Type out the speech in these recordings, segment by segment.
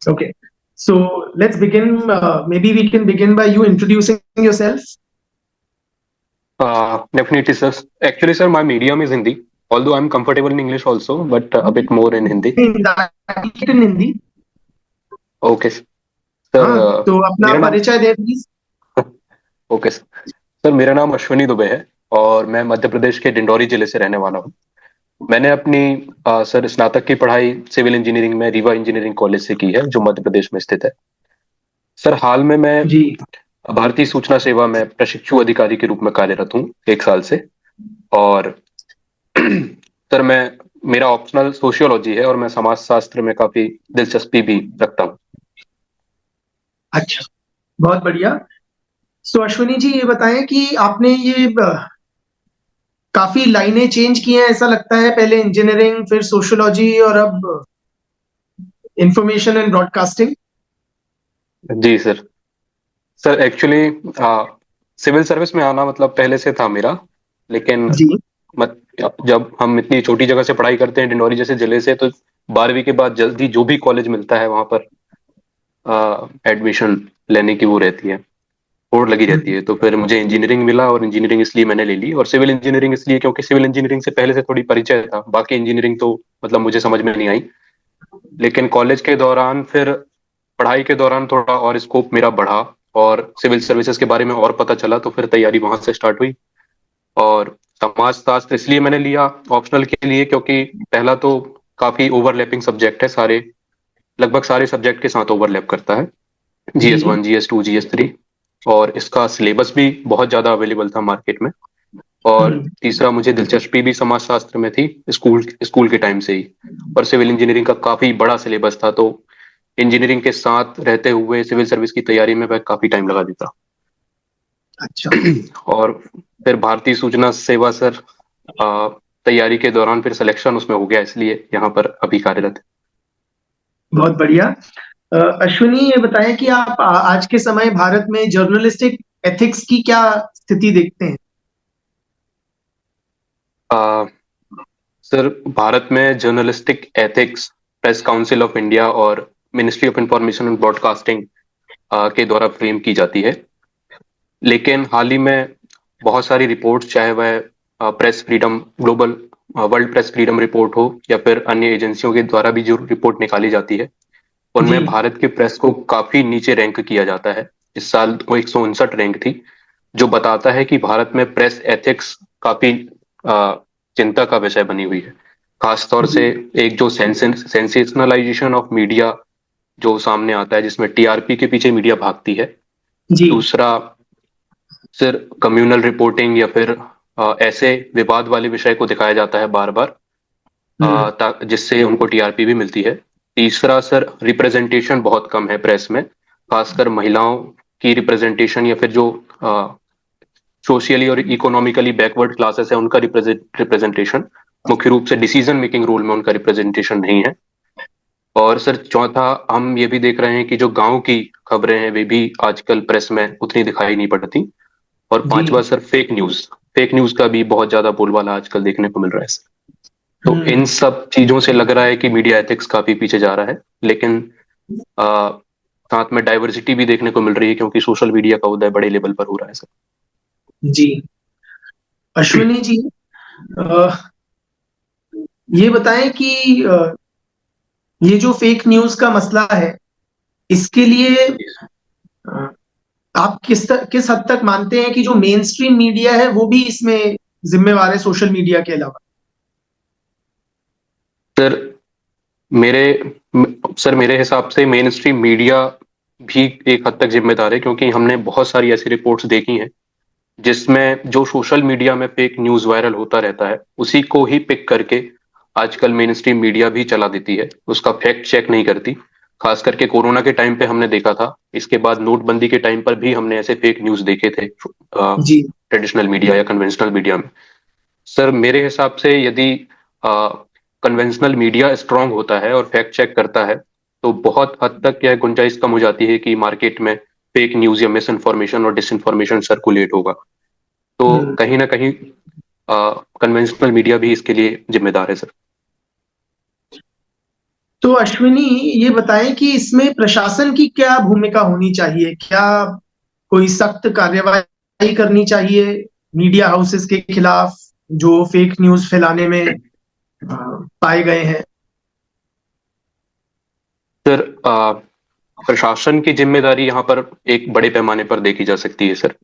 Okay. So let's begin. Maybe we can begin by you introducing yourself. Definitely, sir. Actually, sir, my medium is Hindi. Although I'm comfortable in English also, but a bit more in Hindi. In in Hindi. Okay sir. हाँ, तो अपना मेरा नाम परिचय दे please. Okay sir, मेरा नाम अश्विनी दुबे है और मैं मध्य प्रदेश के डिंडौरी जिले से रहने वाला हूँ। मैंने अपनी सर स्नातक की पढ़ाई सिविल इंजीनियरिंग में रीवा इंजीनियरिंग कॉलेज से की है, जो मध्य प्रदेश में स्थित है। सर, हाल में मैं जी. भारतीय सूचना सेवा में प्रशिक्षु अधिकारी के रूप में कार्यरत हूँ 1 साल से। और सर, मैं मेरा ऑप्शनल सोशियोलॉजी है और मैं समाज शास्त्र में काफी दिलचस्पी भी रखता हूँ। अच्छा, बहुत बढ़िया. सो अश्विनी जी, ये बताएं कि आपने ये काफी लाइनें चेंज की हैं, ऐसा लगता है. पहले इंजीनियरिंग, फिर सोशियोलॉजी और अब इंफॉर्मेशन एंड ब्रॉडकास्टिंग. जी sir. Sir actually civil service में आना मतलब पहले से था मेरा, लेकिन जी. जब हम इतनी छोटी जगह से पढ़ाई करते हैं, डिंडौरी जैसे जिले से, तो 12वीं के बाद जल्दी जो भी कॉलेज मिलता है वहां पर एडमिशन लेने की वो रहती है, होड़ लगी रहती हम्म. है। तो फिर मुझे इंजीनियरिंग मिला और इंजीनियरिंग इसलिए मैंने ले ली, और सिविल इंजीनियरिंग इसलिए क्योंकि सिविल इंजीनियरिंग से पहले से थोड़ी परिचय था। बाकी इंजीनियरिंग तो मतलब मुझे समझ में नहीं आई, लेकिन कॉलेज के दौरान फिर पढ़ाई के दौरान थोड़ा और स्कोप मेरा बढ़ा और सिविल सर्विसेज के बारे में और पता चला, तो फिर तैयारी वहां से स्टार्ट हुई। और समाज शास्त्र इसलिए मैंने लिया ऑप्शनल के लिए क्योंकि पहला तो काफी ओवरलैपिंग सब्जेक्ट है, सारे लगभग सारे सब्जेक्ट के साथ ओवरलैप करता है। जी. GS1, GS2, GS3। और इसका सिलेबस भी बहुत ज्यादा अवेलेबल था मार्केट में। और हम्म. तीसरा, मुझे दिलचस्पी भी समाज शास्त्र में थी स्कूल स्कूल के टाइम से ही। और सिविल इंजीनियरिंग का काफी बड़ा सिलेबस था, तो इंजीनियरिंग के साथ रहते हुए सिविल सर्विस की तैयारी में मैं काफी टाइम लगा देता। अच्छा, और फिर भारतीय सूचना सेवा सर, अ, तैयारी के दौरान फिर सिलेक्शन उसमें हो गया, इसलिए यहाँ पर अभी कार्यरत है। बहुत बढ़िया. अश्विनी, ये बताएं कि आप आज के समय भारत में जर्नलिस्टिक एथिक्स की क्या स्थिति देखते हैं. अ, सर, भारत में journalistic ethics press council of India और ministry of information and broadcasting के द्वारा फ्रेम की जाती है। लेकिन हाल ही में बहुत सारी रिपोर्ट्स, चाहे वह press freedom global, world press freedom report हो, या फिर अन्य एजेंसियों के द्वारा भी जो रिपोर्ट निकाली जाती है, उनमें जी. भारत के प्रेस को काफी नीचे रैंक किया जाता है। इस साल वो 159 रैंक थी, जो बताता है कि भारत में प्रेस एथिक्स काफी अ, चिंता का विषय बनी हुई है। खासतौर से जी. एक जो सेंसेशनलाइजेशन ऑफ मीडिया जो सामने आता है, जिसमें TRP के पीछे मीडिया भागती है। जी. दूसरा, सिर्फ कम्युनल रिपोर्टिंग या फिर ऐसे विवाद वाले विषय को दिखाया जाता है बार बार, हम्म. जिससे उनको TRP भी मिलती है। तीसरा सर, रिप्रेजेंटेशन बहुत कम है प्रेस में, खासकर महिलाओं की रिप्रेजेंटेशन, या फिर जो सोशली और इकोनॉमिकली बैकवर्ड क्लासेस है उनका रिप्रेजेंटेशन, मुख्य रूप से डिसीजन मेकिंग रोल में उनका रिप्रेजेंटेशन नहीं है। और सर चौथा, हम ये भी देख रहे हैं कि जो गांव की खबरें हैं वे भी आजकल प्रेस में उतनी दिखाई नहीं पड़ती। और जी. पांचवा सर, फेक न्यूज का भी बहुत ज्यादा बोलबाला आजकल देखने को मिल रहा है सर। तो हम्म. इन सब चीजों से लग रहा है कि मीडिया एथिक्स काफी पीछे जा रहा है। लेकिन आ, साथ में डाइवर्सिटी भी देखने को मिल रही है, क्योंकि सोशल मीडिया का उदय बड़े लेवल पर हो रहा है सर। जी. अश्विनी जी, अ, ये बताएं कि ये जो फेक न्यूज का मसला है, इसके लिए अ, आप किस हद तक मानते हैं कि जो मेन स्ट्रीम मीडिया है वो भी इसमें जिम्मेवार है, सोशल मीडिया के अलावा. सर मेरे सर मेरे हिसाब से मेन स्ट्रीम मीडिया भी एक हद तक जिम्मेदार है, क्योंकि हमने बहुत सारी ऐसी रिपोर्ट्स देखी हैं जिसमें जो सोशल मीडिया में फेक न्यूज वायरल होता रहता है, उसी को ही पिक करके आजकल मेन स्ट्रीम मीडिया भी चला देती है, उसका फैक्ट चेक नहीं करती। खास करके कोरोना के टाइम पे हमने देखा था, इसके बाद नोटबंदी के टाइम पर भी हमने ऐसे फेक न्यूज देखे थे जी. ट्रेडिशनल मीडिया या कन्वेंशनल मीडिया में। सर मेरे हिसाब से यदि कन्वेंशनल मीडिया स्ट्रांग होता है और फैक्ट चेक करता है, तो बहुत हद तक यह गुंजाइश कम हो जाती है कि मार्केट में फेक न्यूज या मिस इन्फॉर्मेशन और डिसइंफॉर्मेशन सर्कुलेट होगा। तो हम्म. कहीं ना कहीं कन्वेंशनल मीडिया भी इसके लिए जिम्मेदार है सर। तो अश्विनी, ये बताएं कि इसमें प्रशासन की क्या भूमिका होनी चाहिए? क्या कोई सख्त कार्यवाही करनी चाहिए मीडिया हाउसेस के खिलाफ जो फेक न्यूज फैलाने में पाए गए हैं? सर, प्रशासन की जिम्मेदारी यहाँ पर एक बड़े पैमाने पर देखी जा सकती है सर।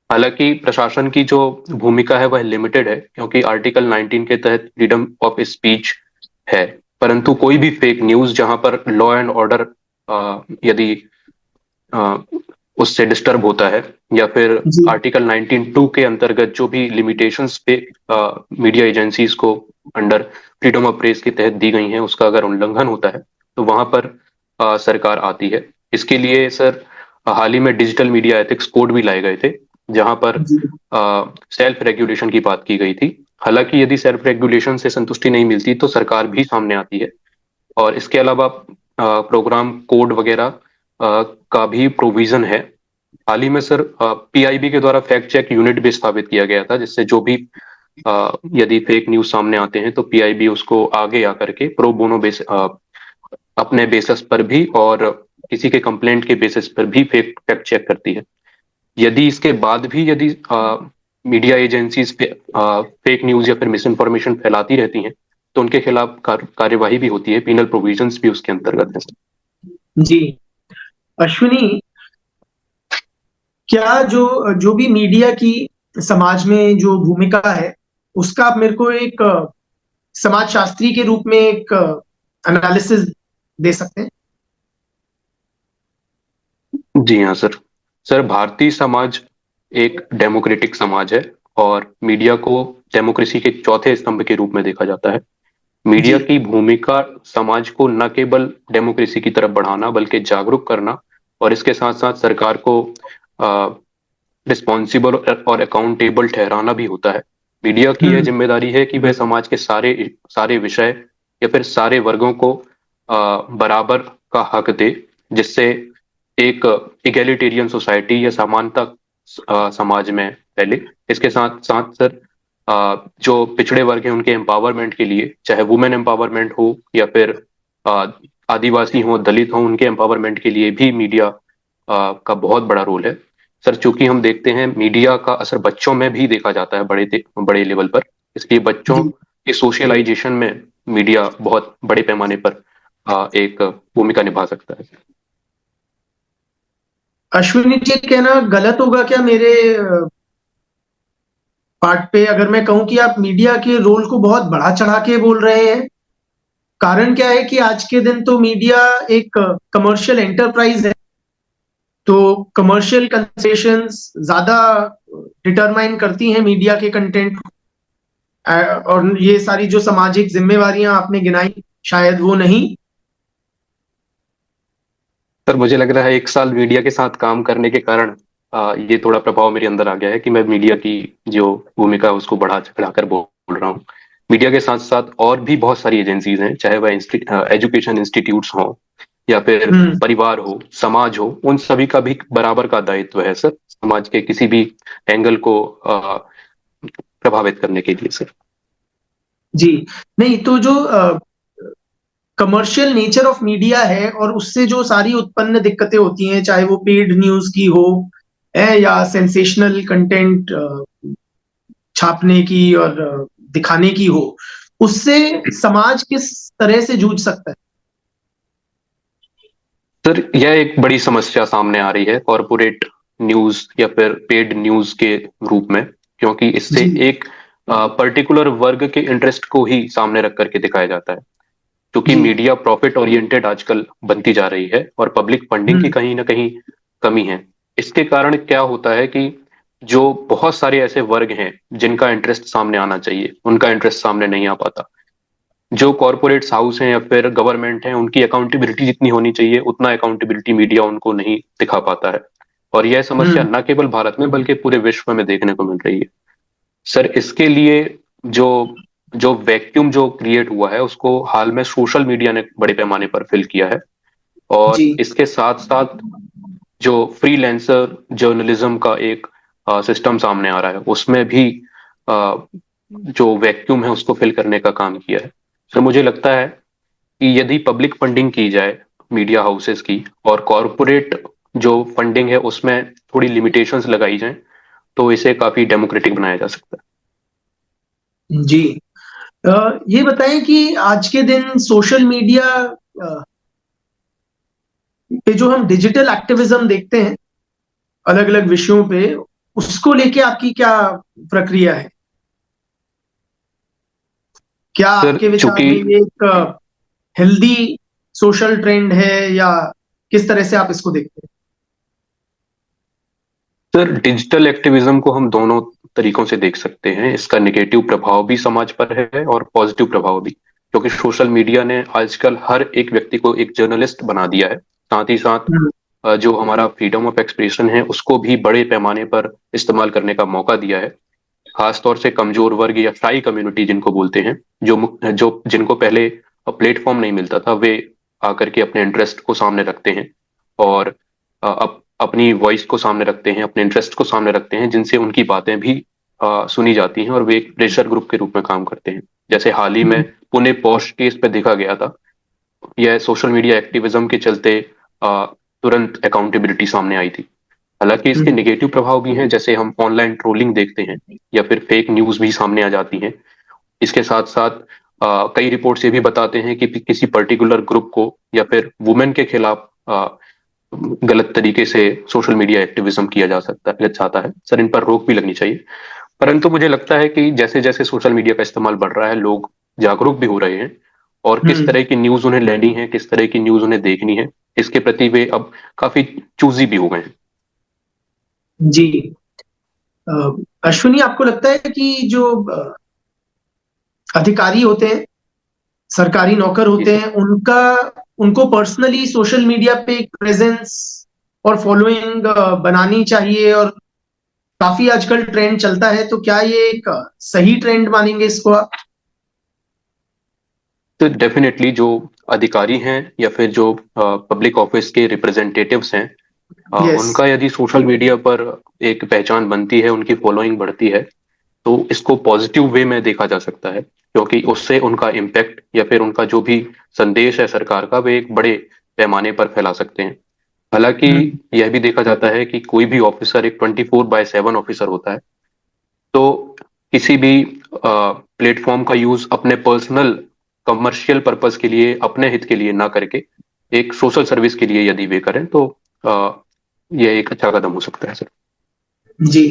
हालांकि प्रशासन की जो भूमिका है वह लिमिटेड है, क्योंकि आर्टिकल 19 के तहत फ्रीडम ऑफ स्पीच है। परंतु कोई भी फेक न्यूज जहां पर लॉ एंड ऑर्डर यदि अ, उससे डिस्टर्ब होता है, या फिर जी। आर्टिकल 19(2) के अंतर्गत जो भी लिमिटेशंस पे मीडिया एजेंसीज को अंडर फ्रीडम ऑफ प्रेस के तहत दी गई हैं, उसका अगर उल्लंघन होता है तो वहां पर सरकार आती है। इसके लिए सर हाल ही में डिजिटल मीडिया एथिक्स कोड भी लाए गए थे, जहां पर जी। सेल्फ रेगुलेशन की बात की गई थी। हालांकि यदि सेल्फ रेगुलेशन से संतुष्टि नहीं मिलती तो सरकार भी सामने आती है। और इसके अलावा प्रोग्राम कोड वगैरह का भी प्रोविजन है। हाल ही में सर पीआईबी के द्वारा फैक्ट चेक यूनिट भी स्थापित किया गया था, जिससे जो भी यदि फेक न्यूज सामने आते हैं तो पीआईबी उसको आगे आकर के प्रो बोनो अपने बेसिस पर भी और किसी के कंप्लेंट के बेसिस पर भी फैक्ट चेक करती है। यदि इसके बाद भी यदि मीडिया एजेंसीज पे फेक न्यूज या फिर मिस इन्फॉर्मेशन फैलाती रहती हैं तो उनके खिलाफ कार्यवाही भी होती है, पीनल प्रोविजंस भी उसके अंतर्गत है। जी। अश्विनी, क्या जो जो भी मीडिया की समाज में जो भूमिका है, उसका आप मेरे को एक समाज शास्त्री के रूप में एक एनालिसिस दे सकते हैं? जी हाँ सर। सर, भारतीय समाज एक डेमोक्रेटिक समाज है और मीडिया को डेमोक्रेसी के चौथे स्तंभ के रूप में देखा जाता है। मीडिया जी। की भूमिका समाज को न केवल डेमोक्रेसी की तरफ बढ़ाना बल्कि जागरूक करना, और इसके साथ साथ सरकार को रिस्पॉन्सिबल और अकाउंटेबल ठहराना भी होता है। मीडिया की यह हम्म। जिम्मेदारी है कि वह समाज के सारे सारे विषय या फिर सारे वर्गों को बराबर का हक दे, जिससे एक इगैलिटेरियन सोसाइटी या समानता समाज में फैले। इसके साथ साथ सर जो पिछड़े वर्ग हैं उनके एम्पावरमेंट के लिए, चाहे वुमेन एम्पावरमेंट हो या फिर अ, आदिवासी हो, दलित हो, उनके एम्पावरमेंट के लिए भी मीडिया का बहुत बड़ा रोल है। सर, चूंकि हम देखते हैं मीडिया का असर बच्चों में भी देखा जाता है बड़े लेवल पर, इसलिए बच्चों जी। के सोशलाइजेशन में मीडिया बहुत बड़े पैमाने पर एक भूमिका निभा सकता है। अश्विनी जी, कहना गलत होगा क्या मेरे पार्ट पे अगर मैं कहूं कि आप मीडिया के रोल को बहुत बढ़ा चढ़ा के बोल रहे हैं? कारण क्या है कि आज के दिन तो मीडिया एक कमर्शियल एंटरप्राइज है। तो कमर्शियल कंसेशंस ज्यादा डिटरमाइन करती हैं मीडिया के कंटेंट। और ये सारी जो सामाजिक जिम्मेवारियां आपने गिनाई, शायद वो नहीं। सर, मुझे लग रहा है एक साल मीडिया के साथ काम करने के कारण ये थोड़ा प्रभाव मेरे अंदर आ गया है कि मैं मीडिया की जो भूमिका है उसको बढ़ा चढ़ा कर बोल रहा हूँ। मीडिया के साथ साथ और भी बहुत सारी एजेंसीज हैं, चाहे वह एजुकेशन इंस्टीट्यूट्स हों या फिर हम्म। परिवार हो, समाज हो, उन सभी का भी बराबर का दायित्व है सर, समाज के किसी भी एंगल को प्रभावित करने के लिए सर। जी। नहीं तो जो कमर्शियल नेचर ऑफ मीडिया है और उससे जो सारी उत्पन्न दिक्कतें होती हैं, चाहे वो पेड न्यूज की हो या सेंसेशनल कंटेंट छापने की और दिखाने की हो, उससे समाज किस तरह से जूझ सकता है? सर, यह एक बड़ी समस्या सामने आ रही है कॉरपोरेट न्यूज या फिर पेड न्यूज के रूप में, क्योंकि इससे जी। एक पर्टिकुलर वर्ग के इंटरेस्ट को ही सामने रख करके दिखाया जाता है। क्योंकि जी। मीडिया प्रॉफिट ओरिएंटेड आजकल बनती जा रही है और पब्लिक फंडिंग की हम्म। कहीं ना कहीं कमी है। इसके कारण क्या होता है कि जो बहुत सारे ऐसे वर्ग हैं जिनका इंटरेस्ट सामने आना चाहिए, उनका इंटरेस्ट सामने नहीं आ पाता। जो कॉरपोरेट्स हाउस हैं या फिर गवर्नमेंट हैं, उनकी अकाउंटेबिलिटी जितनी होनी चाहिए उतना अकाउंटेबिलिटी मीडिया उनको नहीं दिखा पाता है। और यह समस्या हम्म। न केवल भारत में बल्कि पूरे विश्व में देखने को मिल रही है। सर, इसके लिए जो जो वैक्यूम जो क्रिएट हुआ है उसको हाल में सोशल मीडिया ने बड़े पैमाने पर फिल किया है। जी। और इसके साथ साथ जो फ्रीलांसर जर्नलिज्म का एक सिस्टम सामने आ रहा है, उसमें भी अ, जो वैक्यूम है उसको फिल करने का काम किया है। सर, मुझे लगता है कि यदि पब्लिक फंडिंग की जाए मीडिया हाउसेस की और कॉरपोरेट जो फंडिंग है उसमें थोड़ी लिमिटेशंस लगाई जाए, तो इसे काफी डेमोक्रेटिक बनाया जा सकता जी। ये बताएं कि आज के दिन सोशल मीडिया पे जो हम डिजिटल एक्टिविज्म देखते हैं अलग अलग विषयों पे, उसको लेके आपकी क्या प्रक्रिया है? क्या है सर। आपके विचार चूंकि में ये एक हेल्दी सोशल ट्रेंड है, या किस तरह से आप इसको देखते सर डिजिटल एक्टिविज्म को हम दोनों तरीकों से देख सकते हैं। इसका निगेटिव प्रभाव भी समाज पर है और पॉजिटिव प्रभाव भी, क्योंकि सोशल मीडिया ने आजकल हर एक व्यक्ति को एक जर्नलिस्ट बना दिया है। साथ ही साथ हैं? जो हमारा फ्रीडम ऑफ एक्सप्रेशन है उसको भी बड़े पैमाने पर इस्तेमाल करने का मौका दिया है। खासतौर से कमजोर वर्ग या शाई कम्युनिटी जिनको बोलते हैं, जो जिनको पहले प्लेटफॉर्म नहीं मिलता था, वे आकर के अपने इंटरेस्ट को सामने रखते हैं और अपनी वॉइस को सामने रखते हैं, अपने इंटरेस्ट को सामने रखते हैं, जिनसे उनकी बातें भी सुनी जाती हैं और वे एक प्रेशर ग्रुप के रूप में काम करते हैं। जैसे हाल ही में पुणे पॉश केस पे देखा गया था, यह सोशल मीडिया एक्टिविज्म के चलते तुरंत अकाउंटेबिलिटी सामने आई थी। हालांकि इसके हम्म। निगेटिव प्रभाव भी हैं, जैसे हम ऑनलाइन ट्रोलिंग देखते हैं या फिर फेक न्यूज भी सामने आ जाती हैं। इसके साथ साथ कई रिपोर्ट्स ये भी बताते हैं कि किसी पर्टिकुलर ग्रुप को या फिर वुमेन के खिलाफ गलत तरीके से सोशल मीडिया एक्टिविज्म किया जा सकता है चाहता है। सर इन पर रोक भी लगनी चाहिए। परंतु मुझे लगता है कि जैसे जैसे सोशल मीडिया का इस्तेमाल बढ़ रहा है, लोग जागरूक भी हो रहे हैं और किस हम्म। तरह की न्यूज उन्हें लेनी है, किस तरह की न्यूज उन्हें देखनी है, इसके प्रति वे अब काफी चूजी भी हो गए हैं। जी। अ, अश्विनी, आपको लगता है कि जो अधिकारी होते हैं, सरकारी नौकर जी होते सर। हैं, उनका उनको पर्सनली सोशल मीडिया पे एक प्रेजेंस और फॉलोइंग बनानी चाहिए, और काफी आजकल ट्रेंड चलता है, तो क्या ये एक सही ट्रेंड मानेंगे इसको आप? तो डेफिनेटली जो अधिकारी हैं या फिर जो पब्लिक ऑफिस के रिप्रेजेंटेटिव्स हैं, यस। उनका यदि सोशल मीडिया पर एक पहचान बनती है, उनकी फॉलोइंग बढ़ती है, तो इसको पॉजिटिव वे में देखा जा सकता है, क्योंकि उससे उनका इम्पैक्ट या फिर उनका जो भी संदेश है सरकार का, वे एक बड़े पैमाने पर फैला सकते हैं। हालांकि हम्म। यह भी देखा जाता है कि कोई भी ऑफिसर एक 24/7 ऑफिसर होता है। तो किसी भी प्लेटफॉर्म का यूज अपने पर्सनल कमर्शियल पर्पस के लिए, अपने हित के लिए ना करके एक सोशल सर्विस के लिए यदि वे करें, तो अ, यह एक अच्छा कदम हो सकता है सर। जी।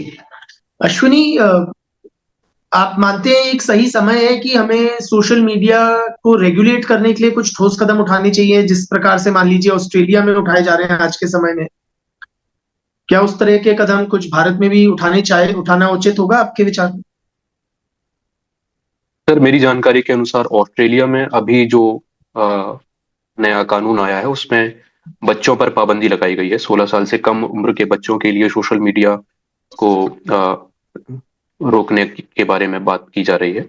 अश्विनी, आप मानते हैं एक सही समय है कि हमें सोशल मीडिया को रेगुलेट करने के लिए कुछ ठोस कदम उठाने चाहिए, जिस प्रकार से मान लीजिए ऑस्ट्रेलिया में उठाए जा रहे हैं आज के समय में? क्या उस तरह के कदम कुछ भारत में भी उठाना उचित होगा आपके विचार में? सर मेरी जानकारी के अनुसार ऑस्ट्रेलिया में अभी जो अ, नया कानून आया है उसमें बच्चों पर पाबंदी लगाई गई है। 16 साल से कम उम्र के बच्चों के लिए सोशल मीडिया को रोकने के बारे में बात की जा रही है।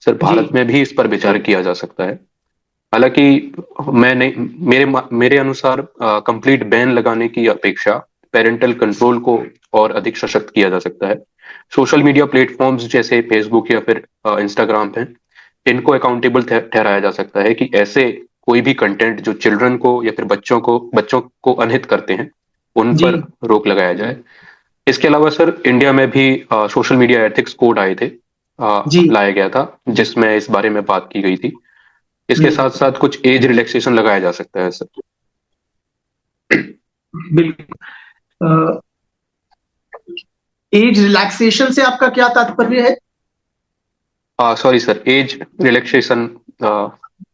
सर जी। भारत में भी इस पर विचार किया जा सकता है। हालांकि मैं नहीं, मेरे अनुसार कंप्लीट बैन लगाने की अपेक्षा पेरेंटल कंट्रोल को और अधिक सशक्त किया जा सकता है। सोशल मीडिया प्लेटफॉर्म्स जैसे फेसबुक या फिर इंस्टाग्राम पे, इनको अकाउंटेबल ठहराया जा सकता है कि ऐसे कोई भी कंटेंट जो चिल्ड्रन को या फिर बच्चों को अनहित करते हैं, उन जी। पर रोक लगाया जाए। इसके अलावा सर इंडिया में भी सोशल मीडिया एथिक्स कोड आए थे, जी। लाया गया था, जिसमें इस बारे में बात की गई थी। इसके हम्म। साथ साथ कुछ एज रिलैक्सेशन लगाया जा सकता है सर। बिल्कुल। एज रिलैक्सेशन से आपका क्या तात्पर्य है? सॉरी सर, एज रिलैक्सेशन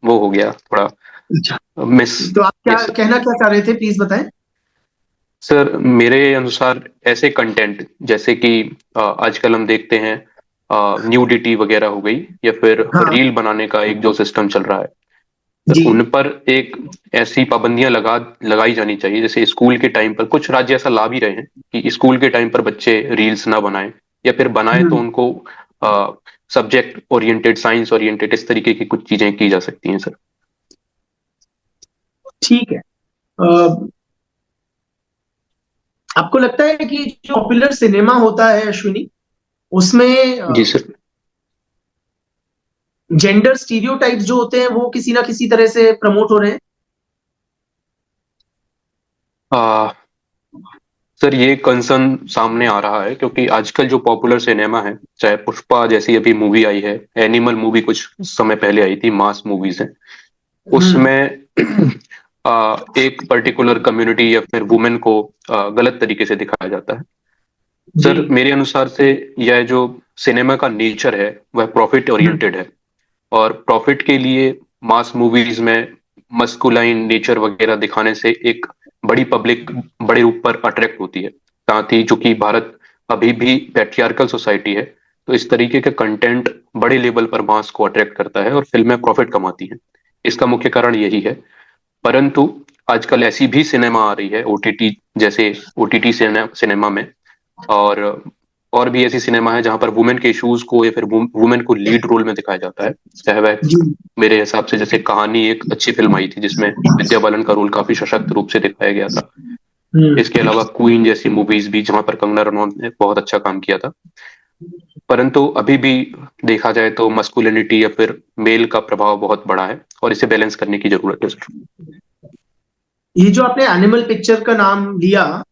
वो हो गया थोड़ा अच्छा। मिस। तो आप क्या यस सर। कहना क्या चाह रहे थे, प्लीज बताएं। सर मेरे अनुसार ऐसे कंटेंट जैसे कि आजकल हम देखते हैं न्यूडिटी वगैरह हो गई, या फिर हाँ। रील बनाने का एक जो सिस्टम चल रहा है, तो जी। उन पर एक ऐसी पाबंदियां लगाई जानी चाहिए। जैसे स्कूल के टाइम पर कुछ राज्य ऐसा ला भी रहे हैं कि स्कूल के टाइम पर बच्चे रील्स ना बनाएं, या फिर बनाएं तो हम्म। उनको सब्जेक्ट ओरिएंटेड, साइंस ओरिएंटेड, इस तरीके की कुछ चीजें की जा सकती हैं सर। ठीक है। आपको लगता है कि जो पॉपुलर सिनेमा होता है अश्विनी, उसमें जी सर। जेंडर स्टीरियोटाइप्स जो होते हैं वो किसी ना किसी तरह से प्रमोट हो रहे हैं? आ, सर ये कंसर्न सामने आ रहा है क्योंकि आजकल जो पॉपुलर सिनेमा है, चाहे पुष्पा जैसी अभी मूवी आई है, एनिमल मूवी कुछ समय पहले आई थी, मास मूवीज है, हम्म। उसमें एक पर्टिकुलर कम्युनिटी या फिर वुमेन को गलत तरीके से दिखाया जाता है। जी। सर मेरे अनुसार से यह जो सिनेमा का नेचर है वह प्रॉफिट हम्म। ओरिएंटेड है, और प्रॉफिट के लिए मास मूवीज में मस्कुलाइन नेचर वगैरह दिखाने से एक बड़ी पब्लिक बड़े रूप पर अट्रैक्ट होती है। साथ ही चूंकि भारत अभी भी पैट्रियार्कल सोसाइटी है, तो इस तरीके के कंटेंट बड़े लेवल पर मास को अट्रैक्ट करता है और फिल्में प्रॉफिट कमाती हैं। इसका मुख्य कारण यही है। परंतु आजकल ऐसी भी सिनेमा आ रही है ओटीटी जैसे, ओटीटी सिनेमा में, और और भी ऐसी सिनेमा है जहां पर वुमेन के इश्यूज को या फिर वुमेन को लीड रोल में दिखाया जाता है। चाहे वह, जी। मेरे हिसाब से जैसे कहानी एक अच्छी फिल्म आई थी जिसमें विद्या बालन का रोल काफी सशक्त रूप से दिखाया गया था। हम्म। इसके अलावा क्वीन जैसी मूवीज भी जहां पर कंगना रनौत ने बहुत अच्छा काम किया था। परंतु अभी भी देखा जाए तो मस्कुलिनिटी या फिर मेल का प्रभाव बहुत बड़ा है और इसे बैलेंस करने की जरूरत है सर। ये जो आपने एनिमल पिक्चर का नाम लिया,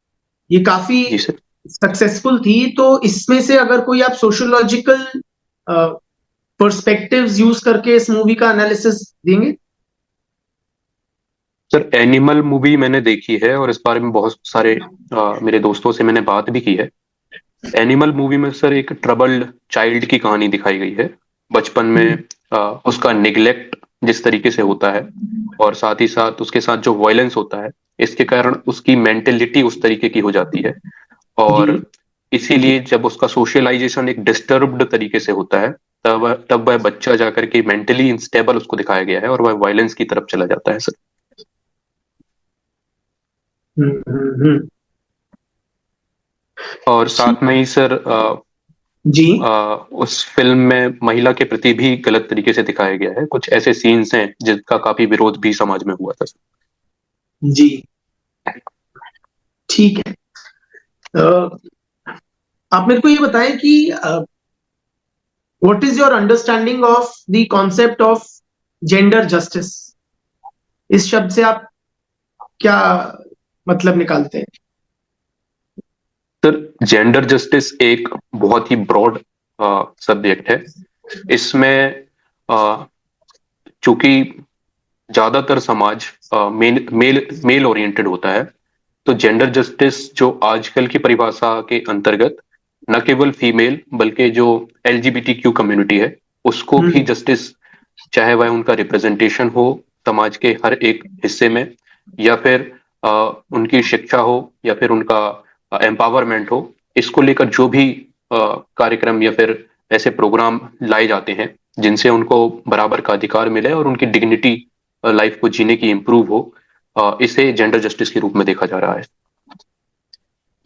ये काफी जी सर। सक्सेसफुल थी, तो इसमें से अगर कोई आप सोशियोलॉजिकल पर्सपेक्टिव्स यूज करके इस मूवी का एनालिसिस देंगे? सर एनिमल मूवी मैंने देखी है और इस बारे में बहुत सारे मेरे दोस्तों से मैंने बात भी की है। एनिमल मूवी में सर एक ट्रबल्ड चाइल्ड की कहानी दिखाई गई है। बचपन में उसका निग्लेक्ट जिस तरीके से होता है, और साथ ही साथ उसके साथ जो वायलेंस होता है, इसके कारण उसकी मेंटेलिटी उस तरीके की हो जाती है। जी। और इसीलिए जब उसका सोशलाइजेशन एक डिस्टर्ब्ड तरीके से होता है, तब वह बच्चा जाकर के मेंटली इंस्टेबल उसको दिखाया गया है और वह वायलेंस की तरफ चला जाता है सर। और ठीक। साथ में ही सर जी। उस फिल्म में महिला के प्रति भी गलत तरीके से दिखाया गया है। कुछ ऐसे सीन्स हैं जिनका काफी विरोध भी समाज में हुआ था। जी। ठीक है। अ, आप मेरे को ये बताएं कि what is your understanding of the concept of gender justice? इस शब्द से आप क्या मतलब निकालते हैं? सर जेंडर जस्टिस एक बहुत ही ब्रॉड सब्जेक्ट है। इसमें अ, चूंकि ज्यादातर समाज मेल मेल मेल ओरिएंटेड होता है, तो जेंडर जस्टिस जो आजकल की परिभाषा के अंतर्गत न केवल फीमेल बल्कि जो एलजीबीटीक्यू कम्युनिटी है उसको भी हम्म। जस्टिस, चाहे वह उनका रिप्रेजेंटेशन हो समाज के हर एक हिस्से में, या फिर उनकी शिक्षा हो, या फिर उनका एम्पावरमेंट हो, इसको लेकर जो भी कार्यक्रम या फिर ऐसे प्रोग्राम लाए जाते हैं जिनसे उनको बराबर का अधिकार मिले और उनकी डिग्निटी लाइफ को जीने की इम्प्रूव हो, इसे जेंडर जस्टिस के रूप में देखा जा रहा है।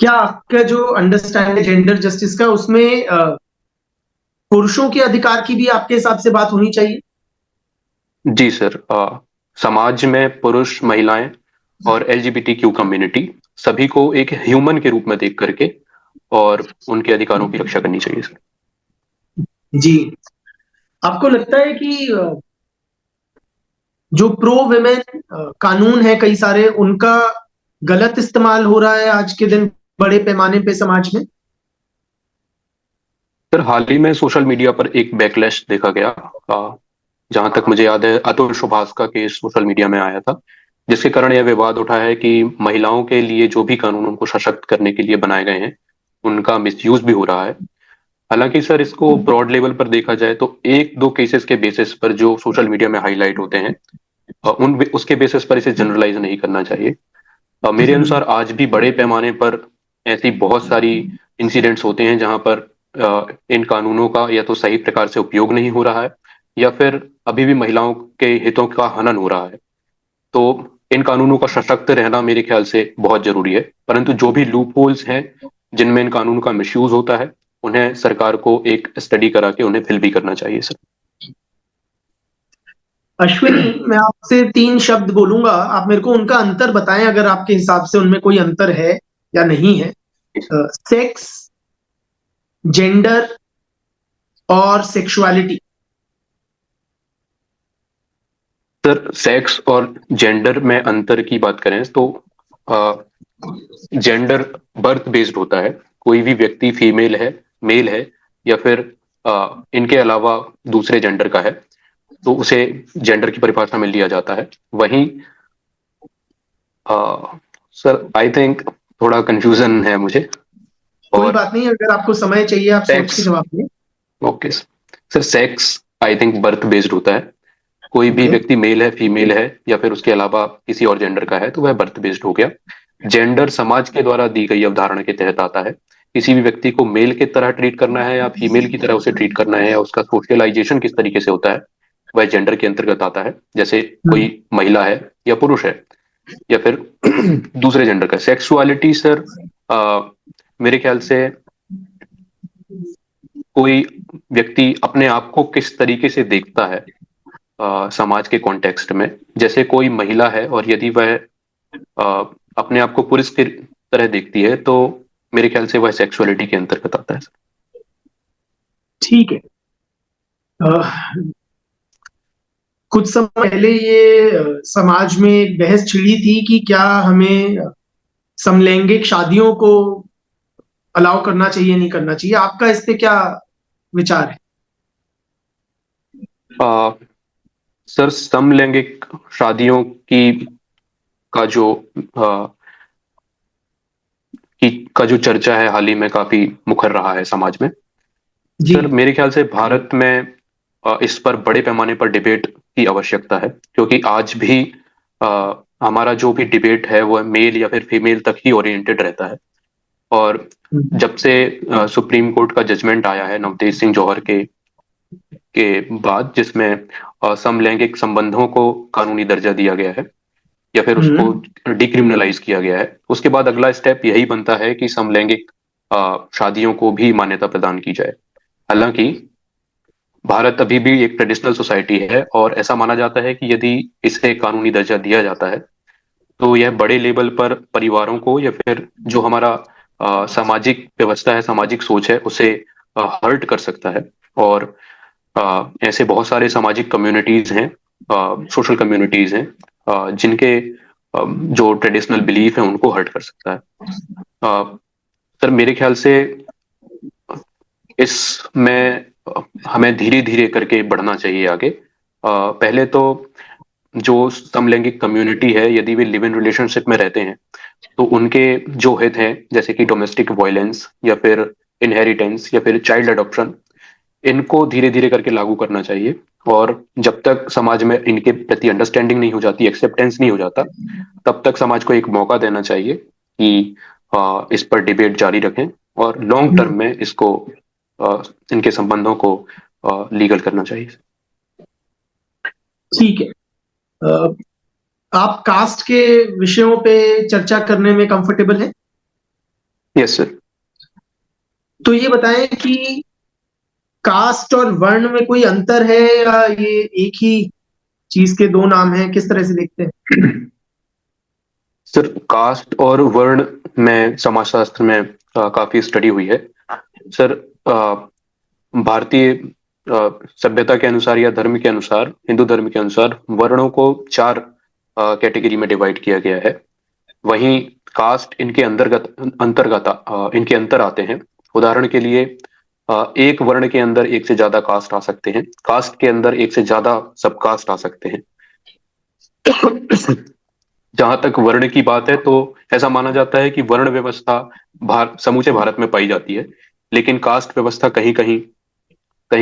क्या आपका जो अंडरस्टैंडिंग है जेंडर जस्टिस का, उसमें पुरुषों के अधिकार की भी आपके हिसाब से बात होनी चाहिए? जी सर। समाज में पुरुष, महिलाएं और एलजीबीटीक्यू कम्युनिटी सभी को एक ह्यूमन के रूप में देख करके और उनके अधिकारों की रक्षा करनी चाहिए सर। जी। आपको लगता है कि जो प्रो वुमेन कानून है कई सारे, उनका गलत इस्तेमाल हो रहा है आज के दिन बड़े पैमाने पे समाज में? सर हाल ही में सोशल मीडिया पर एक बैकलैश देखा गया। जहां तक मुझे याद है, अतुल सुभाष का केस सोशल मीडिया में आया था, जिसके कारण यह विवाद उठा है कि महिलाओं के लिए जो भी कानून उनको सशक्त करने के लिए बनाए गए हैं उनका मिसयूज भी हो रहा है। हालांकि सर इसको ब्रॉड लेवल पर देखा जाए तो एक दो केसेस के बेसिस पर जो सोशल मीडिया में हाईलाइट होते हैं, उन उसके बेसिस पर इसे जनरलाइज नहीं करना चाहिए। मेरे अनुसार आज भी बड़े पैमाने पर ऐसी बहुत सारी इंसिडेंट्स होते हैं जहां पर इन कानूनों का या तो सही प्रकार से उपयोग नहीं हो रहा है, या फिर अभी भी महिलाओं के हितों का हनन हो रहा है। तो इन कानूनों का सशक्त रहना मेरे ख्याल से बहुत जरूरी है। परंतु जो भी लूप होल्स हैं जिनमें इन कानूनों का मिसयूज होता है, उन्हें सरकार को एक स्टडी करा के उन्हें फिल भी करना चाहिए सर। अश्विनी, मैं आपसे तीन शब्द बोलूंगा, आप मेरे को उनका अंतर बताएं अगर आपके हिसाब से उनमें कोई अंतर है या नहीं है। सेक्स, जेंडर और सेक्सुअलिटी। सर सेक्स और जेंडर में अंतर की बात करें तो जेंडर बर्थ बेस्ड होता है। कोई भी व्यक्ति फीमेल है, मेल है, या फिर इनके अलावा दूसरे जेंडर का है, तो उसे जेंडर की परिभाषा में लिया जाता है। वहीं सर आई थिंक थोड़ा कंफ्यूजन है मुझे। कोई और बात नहीं, अगर आपको समय चाहिए आप सोच के सेक्स, जवाब दें। Okay sir, sex I think birth based होता है। कोई भी ओके। व्यक्ति मेल है, फीमेल है, या फिर उसके अलावा किसी और जेंडर का है, तो वह बर्थ बेस्ड हो गया। जेंडर समाज के द्वारा दी गई अवधारणा के तहत आता है। किसी भी व्यक्ति को मेल की तरह ट्रीट करना है या फीमेल की तरह उसे ट्रीट करना है, या उसका सोशलाइजेशन किस तरीके से होता है, वह जेंडर के अंतर्गत आता है। जैसे हम्म। कोई महिला है या पुरुष है, या फिर दूसरे जेंडर का। सेक्सुअलिटी सर मेरे ख्याल से कोई व्यक्ति अपने आप को किस तरीके से देखता है समाज के कॉन्टेक्स्ट में। जैसे कोई महिला है और यदि वह अ, अपने आप को पुरुष की तरह देखती है, तो मेरे ख्याल से वह सेक्सुअलिटी के अंतर्गत आता है। ठीक है। कुछ समय पहले ये समाज में एक बहस छिड़ी थी कि क्या हमें समलैंगिक शादियों को अलाउ करना चाहिए नहीं करना चाहिए, आपका इस पे क्या विचार है? अ, सर समलैंगिक शादियों की का जो का जो चर्चा है, हाल ही में काफी मुखर रहा है समाज में। जी। सर मेरे ख्याल से भारत में इस पर बड़े पैमाने पर डिबेट की आवश्यकता है, क्योंकि आज भी अ, हमारा जो भी डिबेट है वह मेल या फिर फीमेल तक ही ओरिएंटेड रहता है। और हम्म। जब से सुप्रीम कोर्ट का जजमेंट आया है नवतेज सिंह जौहर के बाद, जिसमें समलैंगिक संबंधों को कानूनी दर्जा दिया गया है या फिर उसको हम्म। डिक्रिमिनलाइज किया गया है, उसके बाद अगला स्टेप यही बनता है कि समलैंगिक शादियों को भी मान्यता प्रदान की जाए। हालांकि भारत अभी भी एक ट्रेडिशनल सोसाइटी है, और ऐसा माना जाता है कि यदि इसे कानूनी दर्जा दिया जाता है, तो यह बड़े लेवल पर परिवारों को या फिर जो हमारा सामाजिक व्यवस्था है, सामाजिक सोच है, उसे हर्ट कर सकता है। और ऐसे बहुत सारे सामाजिक कम्युनिटीज हैं, सोशल कम्युनिटीज हैं, जिनके जो ट्रेडिशनल बिलीफ है उनको हर्ट कर सकता है। अ, सर मेरे ख्याल से इसमें हमें धीरे धीरे करके बढ़ना चाहिए आगे। पहले तो जो समलैंगिक कम्युनिटी है, यदि वे लिव इन रिलेशनशिप में रहते हैं, तो उनके जो हित हैं, जैसे कि डोमेस्टिक वायलेंस या फिर इनहेरिटेंस या फिर चाइल्ड अडॉप्शन, इनको धीरे धीरे करके लागू करना चाहिए। और जब तक समाज में इनके प्रति अंडरस्टैंडिंग नहीं हो जाती, एक्सेप्टेंस नहीं हो जाता, तब तक समाज को एक मौका देना चाहिए कि इस पर डिबेट जारी रखें और लॉन्ग टर्म हम्म। में इसको इनके संबंधों को लीगल करना चाहिए। ठीक है। अ, आप कास्ट के विषयों पे चर्चा करने में कंफर्टेबल हैं? Yes sir. तो ये बताएं कि कास्ट और वर्ण में कोई अंतर है या ये एक ही चीज के दो नाम हैं, किस तरह से देखते हैं? सर कास्ट और वर्ण में समाजशास्त्र में काफी स्टडी हुई है। सर भारतीय सभ्यता के अनुसार या धर्म के अनुसार, हिंदू धर्म के अनुसार, वर्णों को चार कैटेगरी में डिवाइड किया गया है। वहीं कास्ट इनके अंतर्गत अंतर्गत इनके अंतर आते हैं। उदाहरण के लिए एक वर्ण के अंदर एक से ज्यादा कास्ट आ सकते हैं, कास्ट के अंदर एक से ज्यादा सब कास्ट आ सकते हैं। जहां तक वर्ण की बात है, तो ऐसा माना जाता है कि वर्ण व्यवस्था समूचे भारत में पाई जाती है, लेकिन कास्ट व्यवस्था कहीं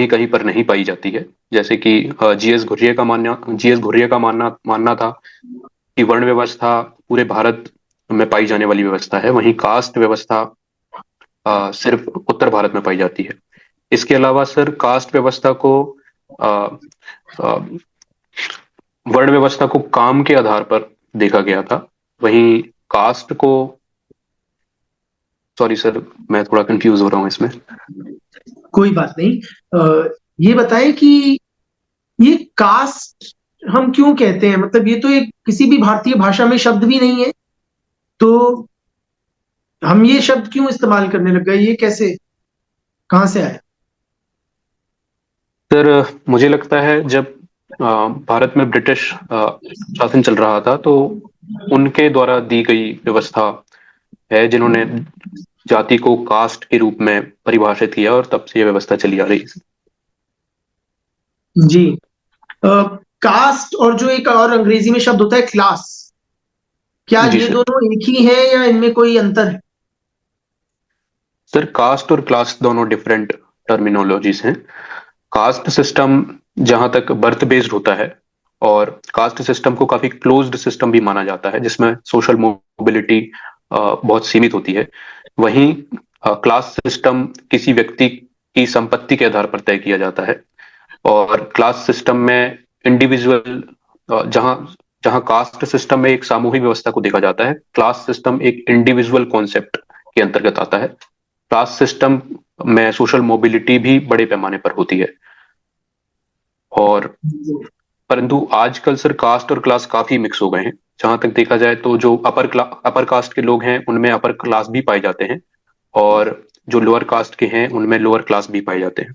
कहीं पर नहीं पाई जाती है। जैसे कि जीएस घुर्ये का मानना मानना था कि वर्ण व्यवस्था पूरे भारत में पाई जाने वाली व्यवस्था है, वहीं कास्ट व्यवस्था सिर्फ उत्तर भारत में पाई जाती है। इसके अलावा सर कास्ट व्यवस्था को अ, अ, वर्ण व्यवस्था को काम के आधार पर देखा गया था। वहीं कास्ट को, सॉरी सर मैं थोड़ा कंफ्यूज हो रहा हूँ इसमें। कोई बात नहीं। ये बताएं कि ये कास्ट हम क्यों कहते हैं, मतलब ये तो एक किसी भी भारतीय भाषा में शब्द भी नहीं है, तो हम ये शब्द क्यों इस्तेमाल करने लग गए, ये कैसे, कहाँ से आया? सर मुझे लगता है जब भारत में ब्रिटिश शासन चल रहा था, तो उनके द्वारा दी गई व्यवस्था है, जिन्होंने जाति को कास्ट के रूप में परिभाषित किया और तब से ये व्यवस्था चली आ रही है। जी। कास्ट और जो एक और अंग्रेजी में शब्द होता है क्लास, क्या जी ये सर। दोनों एक ही है या इनमें कोई अंतर है? सर, कास्ट और क्लास दोनों डिफरेंट टर्मिनोलॉजीज हैं। कास्ट सिस्टम जहां तक बर्थ बेस्ड होता है, और कास्ट सिस्टम को काफी क्लोज्ड सिस्टम भी माना जाता है, जिसमें सोशल मोबिलिटी बहुत सीमित होती है। वहीं क्लास सिस्टम किसी व्यक्ति की संपत्ति के आधार पर तय किया जाता है। और क्लास सिस्टम में इंडिविजुअल, जहां जहां कास्ट सिस्टम में एक सामूहिक व्यवस्था को देखा जाता है, क्लास सिस्टम एक इंडिविजुअल कॉन्सेप्ट के अंतर्गत आता है। क्लास सिस्टम में सोशल मोबिलिटी भी बड़े पैमाने पर होती है। और परंतु आजकल सर कास्ट और क्लास काफी मिक्स हो गए हैं। जहां तक देखा जाए तो जो अपर कास्ट के लोग हैं उनमें अपर क्लास भी पाए जाते हैं, और जो लोअर कास्ट के हैं उनमें लोअर क्लास भी पाए जाते हैं।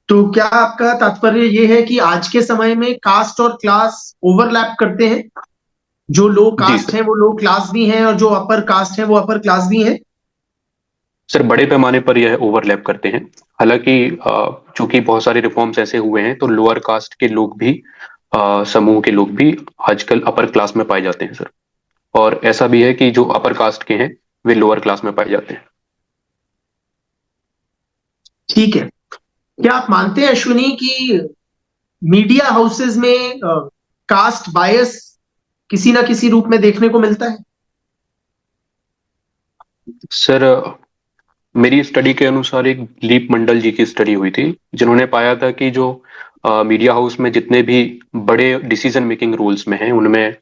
तो क्या आपका तात्पर्य ये है कि आज के समय में कास्ट और क्लास ओवरलैप करते हैं? जो लो जी कास्ट सर। है वो लो क्लास भी हैं और जो अपर कास्ट है वो अपर क्लास भी हैं? सर, बड़े पैमाने पर यह ओवरलैप करते हैं। हालांकि चूंकि बहुत सारे रिफॉर्म्स ऐसे हुए हैं, तो लोअर कास्ट के लोग भी, समूह के लोग भी आजकल अपर क्लास में पाए जाते हैं सर। और ऐसा भी है कि जो अपर कास्ट के हैं वे लोअर क्लास में पाए जाते हैं। ठीक है। क्या आप मानते हैं अश्विनी कि मीडिया हाउसेज में कास्ट बायस किसी ना किसी रूप में देखने को मिलता है? सर, मेरी स्टडी के अनुसार एक लीप मंडल जी की स्टडी हुई थी, जिन्होंने पाया था कि जो मीडिया हाउस में जितने भी बड़े डिसीजन मेकिंग रोल्स में हैं उनमें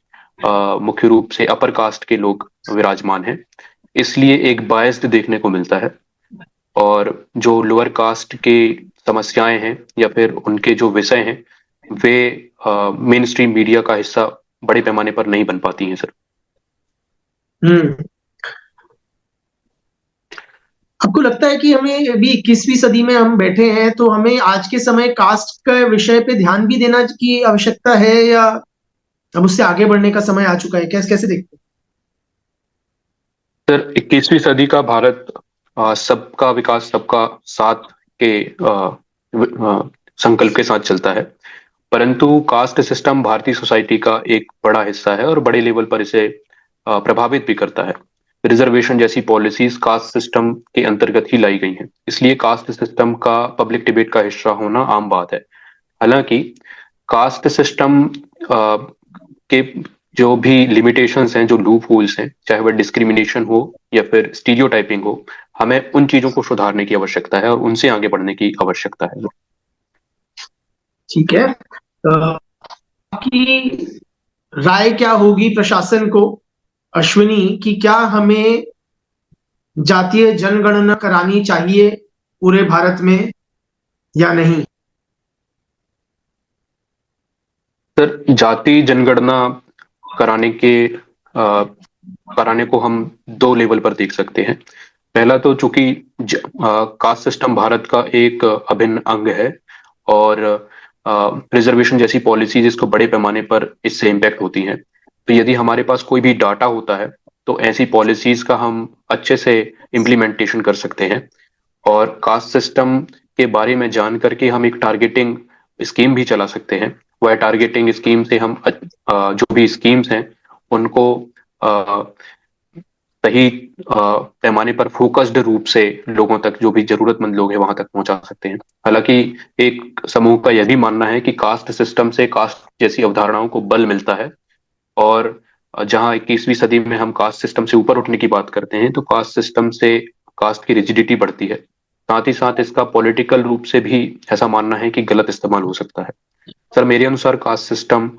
मुख्य रूप से अपर कास्ट के लोग विराजमान हैं। इसलिए एक बायस्ड देखने को मिलता है। और जो लोअर कास्ट की समस्याएं हैं या फिर उनके जो विषय हैं, वे मेन स्ट्रीम मीडिया का हिस्सा बड़े पैमाने पर नहीं बन पाती हैं सर। हम्म। आपको लगता है कि हमें अभी 21वीं सदी में हम बैठे हैं तो हमें आज के समय कास्ट के विषय पे ध्यान भी देना की आवश्यकता है, या अब उससे आगे बढ़ने का समय आ चुका है? कैसे कैसे देखते सर, 21वीं सदी का भारत सबका विकास सबका साथ के संकल्प के साथ चलता है। परंतु कास्ट सिस्टम भारतीय सोसाइटी का एक बड़ा हिस्सा है और बड़े लेवल पर इसे प्रभावित भी करता है। रिजर्वेशन जैसी पॉलिसीज कास्ट सिस्टम के अंतर्गत ही लाई गई हैं, इसलिए कास्ट सिस्टम का पब्लिक डिबेट का हिस्सा होना आम बात है। हालांकि कास्ट सिस्टम के जो भी लिमिटेशंस हैं, जो लूप होल्स हैं, चाहे वह डिस्क्रिमिनेशन हो या फिर स्टीरियोटाइपिंग हो, हमें उन चीजों को सुधारने की आवश्यकता है और उनसे आगे बढ़ने की आवश्यकता है। हैं? ठीक है। आपकी राय क्या होगी प्रशासन को, अश्विनी, कि क्या हमें जातीय जनगणना करानी चाहिए पूरे भारत में या नहीं? सर, जाति जनगणना कराने के कराने को हम दो लेवल पर देख सकते हैं। पहला तो चूंकि कास्ट सिस्टम भारत का एक अभिन्न अंग है, और रिजर्वेशन जैसी पॉलिसीज इसको बड़े पैमाने पर इससे इम्पैक्ट होती हैं। तो यदि हमारे पास कोई भी डाटा होता है, तो ऐसी पॉलिसीज का हम अच्छे से इम्प्लीमेंटेशन कर सकते हैं। और कास्ट सिस्टम के बारे में जान करके हम एक टारगेटिंग स्कीम भी चला सकते हैं। वह टारगेटिंग स्कीम से हम जो भी स्कीम्स हैं उनको अ, सही पैमाने पर फोकस्ड रूप से लोगों तक, जो भी जरूरतमंद लोग हैं वहां तक पहुंचा सकते हैं। हालांकि एक समूह का यह भी मानना है कि कास्ट सिस्टम से कास्ट जैसी अवधारणाओं को बल मिलता है। और जहां 21वीं सदी में हम कास्ट सिस्टम से ऊपर उठने की बात करते हैं, तो कास्ट सिस्टम से कास्ट की रिजिडिटी बढ़ती है। साथ ही साथ इसका पॉलिटिकल रूप से भी ऐसा मानना है कि गलत इस्तेमाल हो सकता है। सर, मेरे अनुसार कास्ट सिस्टम,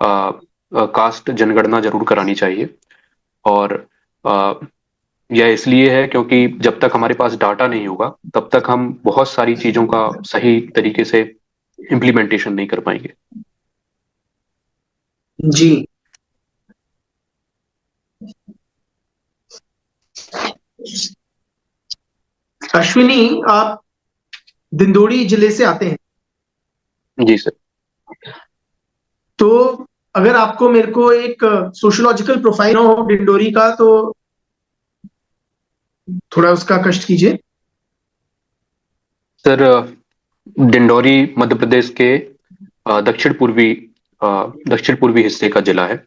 कास्ट जनगणना जरूर करानी चाहिए। और अ, यह इसलिए है क्योंकि जब तक हमारे पास डाटा नहीं होगा तब तक हम बहुत सारी चीजों का सही तरीके से इम्प्लीमेंटेशन नहीं कर पाएंगे। जी। अश्विनी, आप दिंदोड़ी जिले से आते हैं। जी सर। तो अगर आपको मेरे को एक सोशियोलॉजिकल प्रोफाइल हो डिंडोरी का, तो थोड़ा उसका कष्ट कीजिए। सर, डिंडौरी मध्य प्रदेश के अ, दक्षिण पूर्वी हिस्से का जिला है,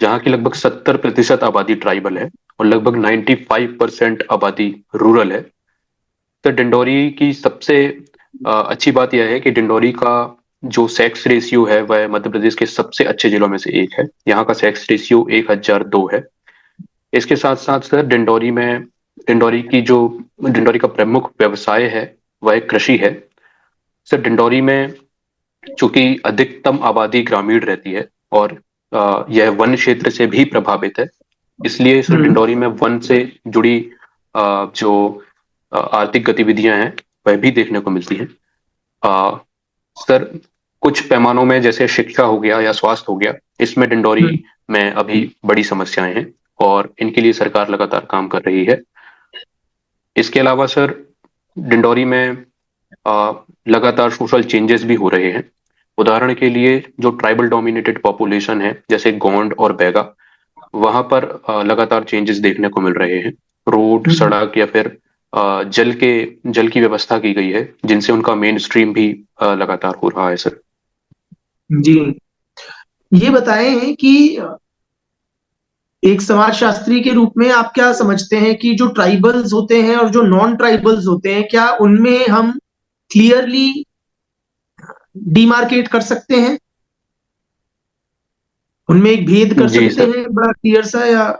जहाँ की लगभग 70% आबादी ट्राइबल है और लगभग 95% आबादी रूरल है। तो डिंडौरी की सबसे अच्छी बात यह है कि डिंडौरी का जो सेक्स रेशियो है वह मध्य प्रदेश के सबसे अच्छे जिलों में से एक है। यहाँ का सेक्स रेशियो 1002 है। इसके साथ साथ सर, डिंडौरी का प्रमुख व्यवसाय है वह कृषि है। सर, डिंडौरी में चूंकि अधिकतम आबादी ग्रामीण रहती है और यह वन क्षेत्र से भी प्रभावित है, इसलिए सर हम्म। डिंडौरी में वन से जुड़ी जो आर्थिक गतिविधियां हैं वह भी देखने को मिलती हैं। अ, सर, कुछ पैमानों में जैसे शिक्षा हो गया या स्वास्थ्य हो गया, इसमें डिंडौरी हम्म। में अभी बड़ी समस्याएं हैं और इनके लिए सरकार लगातार काम कर रही है। इसके अलावा सर, डिंडौरी में अ, लगातार सोशल चेंजेस भी हो रहे हैं। उदाहरण के लिए जो ट्राइबल डोमिनेटेड पॉपुलेशन है जैसे गोंड और बैगा, वहां पर लगातार चेंजेस देखने को मिल रहे हैं। रोड, हम्म। सड़क या फिर जल की व्यवस्था की गई है, जिनसे उनका मेन स्ट्रीम भी लगातार हो रहा है सर। जी, ये बताएं कि एक समाजशास्त्री के रूप में आप क्या समझते हैं कि जो ट्राइबल्स होते हैं और जो नॉन ट्राइबल्स होते हैं, क्या उनमें हम क्लियरली डिमार्केट कर सकते हैं? उनमें एक भेद कर जी सकते सर। हैं बड़ा क्लियर सा, या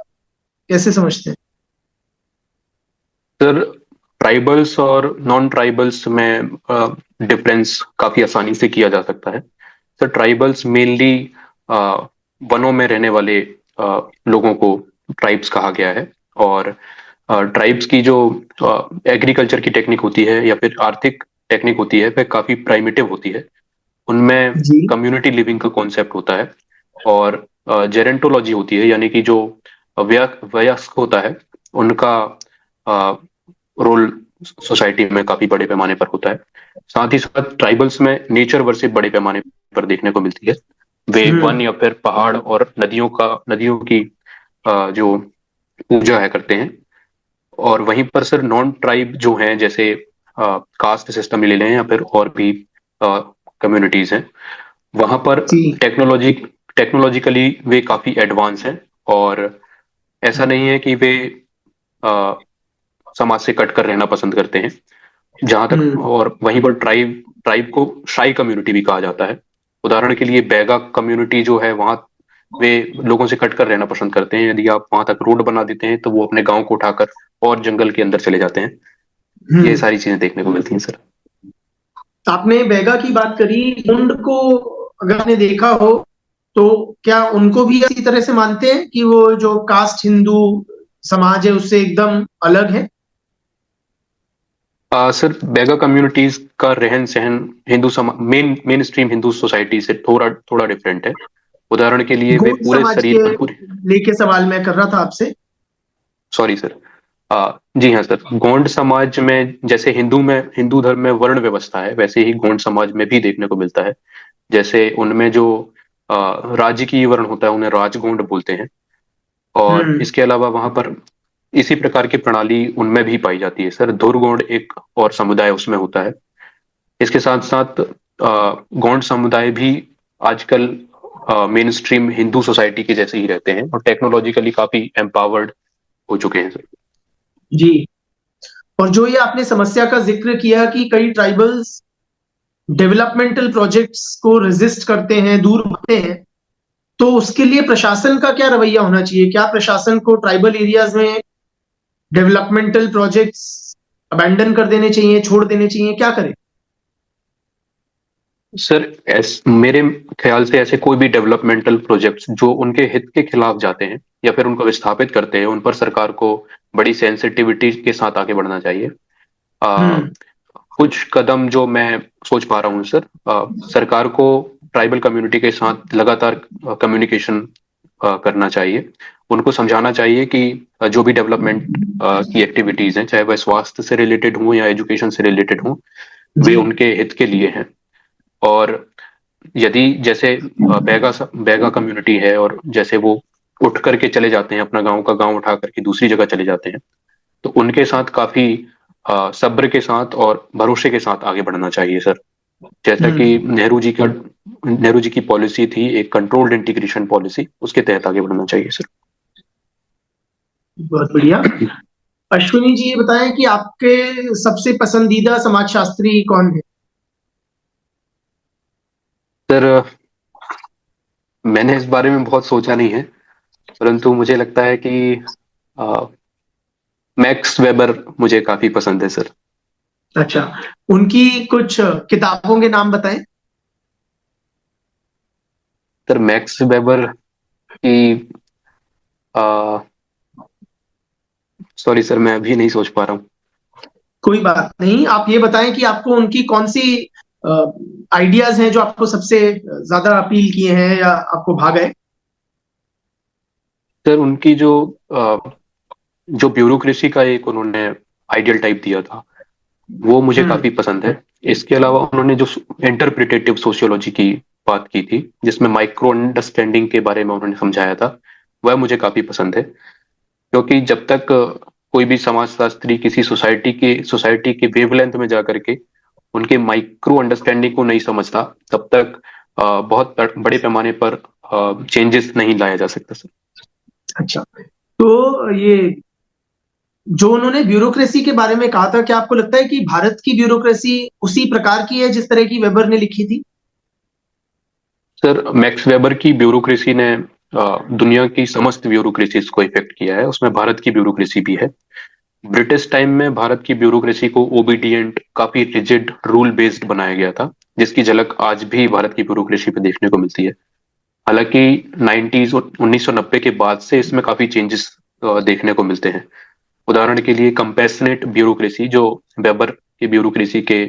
कैसे समझते हैं? सर, ट्राइबल्स और नॉन ट्राइबल्स में डिफरेंस काफी आसानी से किया जा सकता है। सर, ट्राइबल्स मेनली वनों में रहने वाले लोगों को ट्राइब्स कहा गया है। और ट्राइब्स की जो एग्रीकल्चर की टेक्निक होती है या फिर आर्थिक टेक्निक होती है वह काफी प्राइमिटिव होती है। उनमें जी। कम्युनिटी लिविंग का कॉन्सेप्ट होता है और जेरेंटोलॉजी होती है, यानी कि जो वयस्क होता है उनका रोल सोसाइटी में काफी बड़े पैमाने पर होता है। साथ ही साथ ट्राइबल्स में नेचर वर्शिप बड़े पैमाने पर देखने को मिलती है। वे हम्म। वन या फिर पहाड़ और नदियों की जो पूजा है करते हैं। और वहीं पर सर, नॉन ट्राइब जो हैं, जैसे कास्ट सिस्टम ले लें या फिर और भी कम्युनिटीज हैं, वहां पर जी। टेक्नोलॉजी टेक्नोलॉजिकली वे काफी एडवांस हैं। और ऐसा नहीं है कि वे अ, समाज से कट कर रहना पसंद करते हैं। जहां तक, हम्म। और वहीं पर ट्राइब ट्राइब को शाई कम्युनिटी भी कहा जाता है। उदाहरण के लिए बैगा कम्युनिटी जो है, वहाँ वे लोगों से कट कर रहना पसंद करते हैं। यदि आप वहां तक रोड बना देते हैं तो वो अपने गांव को उठाकर और जंगल के अंदर चले जाते हैं। ये हम्म। सारी चीजें देखने को मिलती हैं सर। आपने बैगा की बात करी, मुंड को अगर आपने देखा हो, तो क्या उनको भी इसी तरह से मानते हैं कि वो जो कास्ट हिंदू समाज है उससे एकदम अलग है? सर, बैगा कम्युनिटीज का रहन सहन हिंदू समा मेन स्ट्रीम हिंदू सोसाइटी से थोड़ा थोड़ा डिफरेंट है। उदाहरण के लिए वे गोंड पूरे समाज शरीर के पर पूरे लेके सवाल मैं कर रहा था आपसे। Sorry sir. जी हाँ सर, गोंड समाज में जैसे हिंदू धर्म में वर्ण व्यवस्था है, वैसे ही गोंड समाज में भी देखने को मिलता है। जैसे उनमें जो राजकीय वर्ण होता है उन्हें राजगोंड बोलते हैं। और हम्म। इसके अलावा वहां पर इसी प्रकार की प्रणाली उनमें भी पाई जाती है सर। धुरगोंड एक और समुदाय उसमें होता है। इसके साथ साथ गौंड समुदाय भी आजकल मेन स्ट्रीम हिंदू सोसाइटी के जैसे ही रहते हैं और टेक्नोलॉजिकली काफी एम्पावर्ड हो चुके हैं सर। जी। और जो ये आपने समस्या का जिक्र किया कि कई ट्राइबल्स डेवलपमेंटल प्रोजेक्ट्स को रेजिस्ट करते हैं, दूर भागते हैं, तो उसके लिए प्रशासन का क्या रवैया होना चाहिए? क्या प्रशासन को ट्राइबल एरियाज में डेवलपमेंटल प्रोजेक्ट्स अबैंडन कर देने चाहिए, छोड़ देने चाहिए, क्या करें? सर, मेरे ख्याल से ऐसे कोई भी डेवलपमेंटल प्रोजेक्ट्स जो उनके हित के खिलाफ जाते हैं या फिर उनको विस्थापित करते हैं, उन पर सरकार को बड़ी सेंसिटिविटी के साथ आगे बढ़ना चाहिए। आ, हम्म। कुछ कदम जो मैं सोच पा रहा हूँ सर, सरकार को ट्राइबल कम्युनिटी के साथ लगातार कम्युनिकेशन करना चाहिए। उनको समझाना चाहिए कि जो भी डेवलपमेंट की एक्टिविटीज हैं, चाहे वह स्वास्थ्य से रिलेटेड हो या एजुकेशन से रिलेटेड हो, वे जी। उनके हित के लिए हैं। और यदि जैसे बैगा कम्युनिटी है और जैसे वो उठ करके चले जाते हैं, अपना गांव का गांव उठा करके दूसरी जगह चले जाते हैं, तो उनके साथ काफी सब्र के साथ और भरोसे के साथ आगे बढ़ना चाहिए सर। जैसा कि हम्म। नेहरू जी की पॉलिसी थी, एक कंट्रोल्ड इंटीग्रेशन पॉलिसी, उसके तहत आगे बढ़ना चाहिए सर। बहुत बढ़िया। अश्विनी जी, ये बताएं कि आपके सबसे पसंदीदा समाजशास्त्री कौन है? सर, मैंने इस बारे में बहुत सोचा नहीं है, परंतु मुझे लगता है कि अ, मैक्स वेबर मुझे काफी पसंद है सर। अच्छा, उनकी कुछ किताबों के नाम बताएं। सर, मैक्स वेबर की, सॉरी सर, मैं अभी नहीं सोच पा रहा हूँ। कोई बात नहीं, आप ये बताएं कि आपको उनकी कौन सी आइडियाज हैं जो आपको सबसे ज्यादा अपील किए हैं या आपको भा गए? सर, उनकी जो ब्यूरोक्रेसी का एक उन्होंने आइडियल टाइप दिया था, वो मुझे हम्म। काफी पसंद है। इसके अलावा उन्होंने जो इंटरप्रिटेटिव सोशियोलॉजी की बात की थी, जिसमें माइक्रो अंडरस्टैंडिंग के बारे में उन्होंने समझाया था, वह मुझे काफी पसंद है। क्योंकि जब तक कोई भी समाजशास्त्री किसी सोसाइटी के वेवलेंथ में जा करके उनके माइक्रो अंडरस्टैंडिंग को नहीं समझता, तब तक बहुत बड़े पैमाने पर चेंजेस नहीं लाया जा सकता सर। अच्छा, तो ये जो उन्होंने ब्यूरोक्रेसी के बारे में कहा था, क्या आपको लगता है कि भारत की ब्यूरोक्रेसी उसी प्रकार की है जिस तरह की वेबर ने लिखी थी? सर, मैक्स वेबर की ब्यूरोक्रेसी ने दुनिया की समस्त ब्यूरोक्रेसीज को इफेक्ट किया है, उसमें भारत की ब्यूरोक्रेसी भी है। ब्रिटिश टाइम में भारत की ब्यूरोक्रेसी को ओबीडियंट, काफी रिजिड, रूल बेस्ड बनाया गया था, जिसकी झलक आज भी भारत की ब्यूरोक्रेसी पे देखने को मिलती है। हालांकि 90s और 1990 के बाद से इसमें काफी चेंजेस देखने को मिलते हैं। उदाहरण के लिए कंपैशनेट ब्यूरोक्रेसी, जो वेबर की ब्यूरोक्रेसी के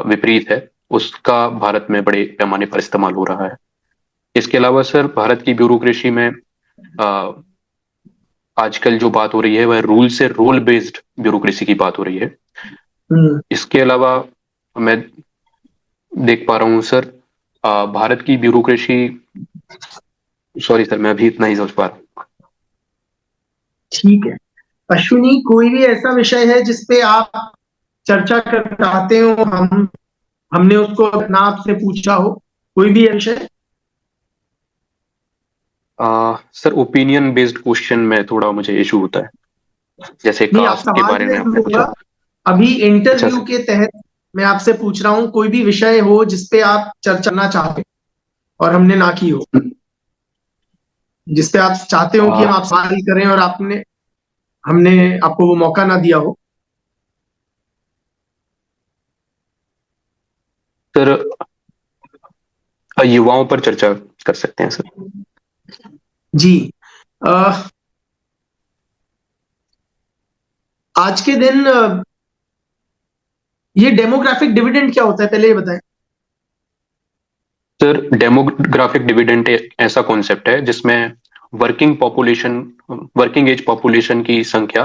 विपरीत है, उसका भारत में बड़े पैमाने पर इस्तेमाल हो रहा है। इसके अलावा सर, भारत की ब्यूरोक्रेसी में अ, आजकल जो बात हो रही है वह रूल से रोल बेस्ड ब्यूरोक्रेसी की बात हो रही है। हम्म। इसके अलावा मैं देख पा रहा हूँ सर, भारत की ब्यूरोक्रेसी, सॉरी सर, मैं अभी इतना ही सोच पा रहा हूँ। ठीक है। अश्विनी, कोई भी ऐसा विषय है जिसपे आप चर्चा कर चाहते हो, हमने उसको ना आपसे पूछा हो, कोई भी विषय? सर, ओपिनियन बेस्ड क्वेश्चन में थोड़ा मुझे इशू होता है, जैसे नहीं, आप कास्ट के सवाल बारे में मैं आपने करूंगा। पूछा। अभी अच्छा इंटरव्यू सर। के तहत मैं आपसे पूछ रहा हूँ, कोई भी विषय हो जिसपे आप चर्चा करना चाहते हो और हमने ना की हो, जिसपे आप चाहते हो कि हम आप सवाल करें और आपने हमने आपको वो मौका ना दिया हो। सर, युवाओं पर चर्चा कर सकते हैं सर। जी। अ, आज के दिन ये डेमोग्राफिक डिविडेंड क्या होता है, पहले ये बताएं। सर, डेमोग्राफिक डिविडेंड ऐसा कॉन्सेप्ट है जिसमें working population working age population की संख्या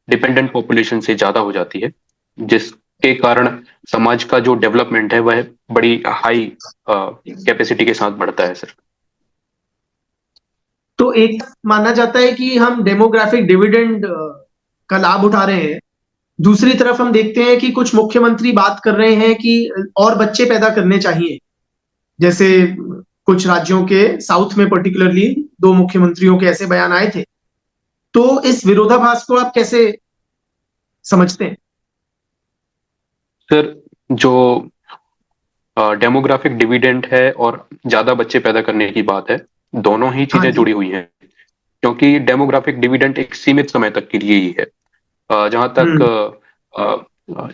डिपेंडेंट पॉपुलेशन से ज्यादा हो जाती है, जिसके कारण समाज का जो डेवलपमेंट है वह बड़ी हाई कैपेसिटी के साथ बढ़ता है सर। तो एक माना जाता है कि हम डेमोग्राफिक डिविडेंड का लाभ उठा रहे हैं, दूसरी तरफ हम देखते हैं कि कुछ मुख्यमंत्री बात कर रहे हैं कि और बच्चे पैदा करने चाहिए। जैसे कुछ राज्यों के साउथ में पर्टिकुलरली दो मुख्यमंत्रियों के ऐसे बयान आए थे। तो इस विरोधाभास को आप कैसे समझते हैं? सर, जो डेमोग्राफिक डिविडेंड है और ज्यादा बच्चे पैदा करने की बात है, दोनों ही हाँ चीजें जी। जुड़ी हुई हैं। क्योंकि डेमोग्राफिक डिविडेंड एक सीमित समय तक के लिए ही है। जहां तक हम्म।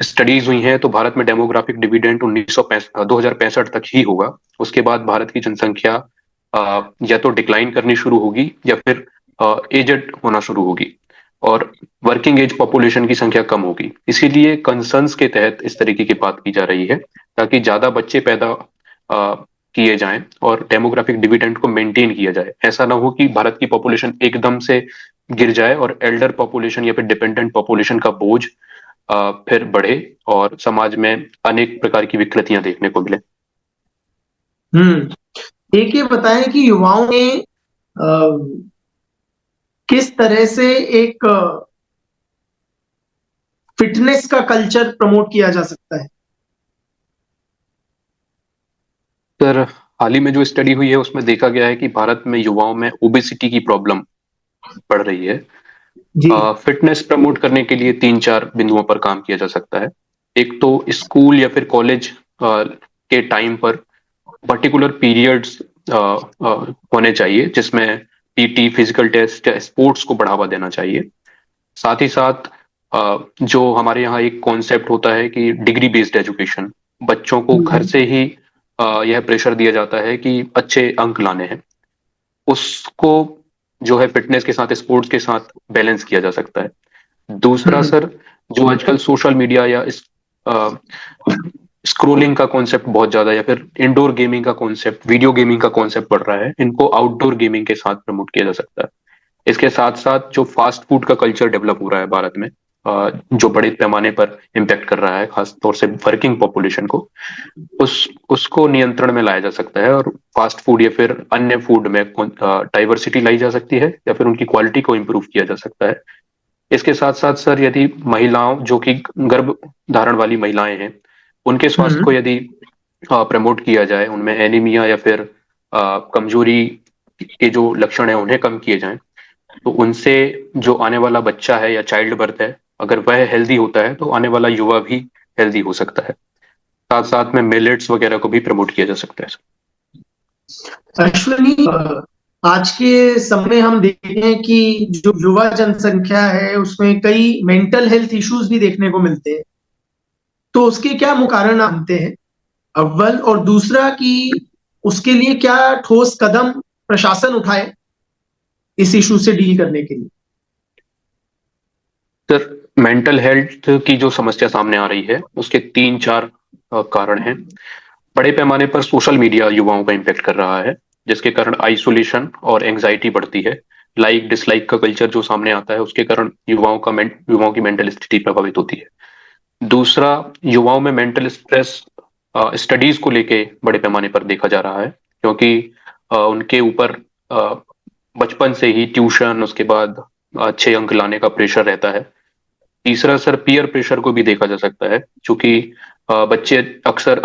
स्टडीज हुई हैं, तो भारत में डेमोग्राफिक डिविडेंड 2065 तक ही होगा। उसके बाद भारत की जनसंख्या या तो डिक्लाइन करनी शुरू होगी या फिर एजेड होना शुरू होगी, और वर्किंग एज पॉपुलेशन की संख्या कम होगी। इसीलिए कंसर्न्स के तहत इस तरीके की बात की जा रही है, ताकि ज्यादा बच्चे पैदा किए जाएं और डेमोग्राफिक डिविडेंड को मेंटेन किया जाए। ऐसा ना हो कि भारत की पॉपुलेशन एकदम से गिर जाए और एल्डर पॉपुलेशन या फिर डिपेंडेंट पॉपुलेशन का बोझ फिर बढ़े और समाज में अनेक प्रकार की विकृतियां देखने को मिले। एक ये बताएं कि युवाओं में किस तरह से एक फिटनेस का कल्चर प्रमोट किया जा सकता है। सर, हाल ही में जो स्टडी हुई है उसमें देखा गया है कि भारत में युवाओं में ओबेसिटी की प्रॉब्लम बढ़ रही है। जी। फिटनेस प्रमोट करने के लिए तीन चार बिंदुओं पर काम किया जा सकता है। एक तो स्कूल या फिर कॉलेज के टाइम पर पर्टिकुलर पीरियड्स होने चाहिए जिसमें पीटी, फिजिकल टेस्ट या स्पोर्ट्स को बढ़ावा देना चाहिए। साथ ही साथ जो हमारे यहाँ एक कॉन्सेप्ट होता है कि डिग्री बेस्ड एजुकेशन, बच्चों को घर हम्म। से ही यह प्रेशर दिया जाता है कि अच्छे अंक लाने हैं, उसको जो है फिटनेस के साथ, स्पोर्ट्स के साथ बैलेंस किया जा सकता है। दूसरा हम्म। सर, जो आजकल सोशल मीडिया या इस स्क्रोलिंग का कॉन्सेप्ट बहुत ज्यादा, या फिर इंडोर गेमिंग का कॉन्सेप्ट, वीडियो गेमिंग का कॉन्सेप्ट बढ़ रहा है, इनको आउटडोर गेमिंग के साथ प्रमोट किया जा सकता है। इसके साथ साथ जो फास्ट फूड का कल्चर डेवलप हो रहा है भारत में, जो बड़े पैमाने पर इम्पेक्ट कर रहा है खास तौर से वर्किंग पॉपुलेशन को, उसको नियंत्रण में लाया जा सकता है और फास्ट फूड या फिर अन्य फूड में डाइवर्सिटी लाई जा सकती है या फिर उनकी क्वालिटी को इम्प्रूव किया जा सकता है। इसके साथ साथ सर, यदि महिलाओं जो कि गर्भ धारण वाली महिलाएं हैं, उनके स्वास्थ्य हम्म। को यदि प्रमोट किया जाए, उनमें एनीमिया या फिर कमजोरी के जो लक्षण है उन्हें कम किए जाएं, तो उनसे जो आने वाला बच्चा है या चाइल्ड बर्थ है, अगर वह हेल्दी होता है तो आने वाला युवा भी हेल्दी हो सकता है। साथ साथ में मिलेट्स वगैरह को भी प्रमोट किया जा सकता है। अश्विनी, आज के समय में हम देखते हैं कि जो युवा जनसंख्या है उसमें कई मेंटल हेल्थ इश्यूज भी देखने को मिलते हैं। तो उसके क्या मुकारण मानते हैं, अव्वल, और दूसरा कि उसके लिए क्या ठोस कदम प्रशासन उठाए इस इशू से डील करने के लिए। सर, मेंटल हेल्थ की जो समस्या सामने आ रही है उसके तीन चार कारण हैं। बड़े पैमाने पर सोशल मीडिया युवाओं का इम्पेक्ट कर रहा है, जिसके कारण आइसोलेशन और एंजाइटी बढ़ती है। लाइक डिसलाइक का कल्चर जो सामने आता है उसके कारण युवाओं की मेंटल स्थिति प्रभावित होती है। दूसरा, युवाओं में मेंटल स्ट्रेस स्टडीज को लेके बड़े पैमाने पर देखा जा रहा है, क्योंकि उनके ऊपर अ, बचपन से ही ट्यूशन, उसके बाद अच्छे अंक लाने का प्रेशर रहता है। तीसरा सर, पीयर प्रेशर को भी देखा जा सकता है, क्योंकि बच्चे अक्सर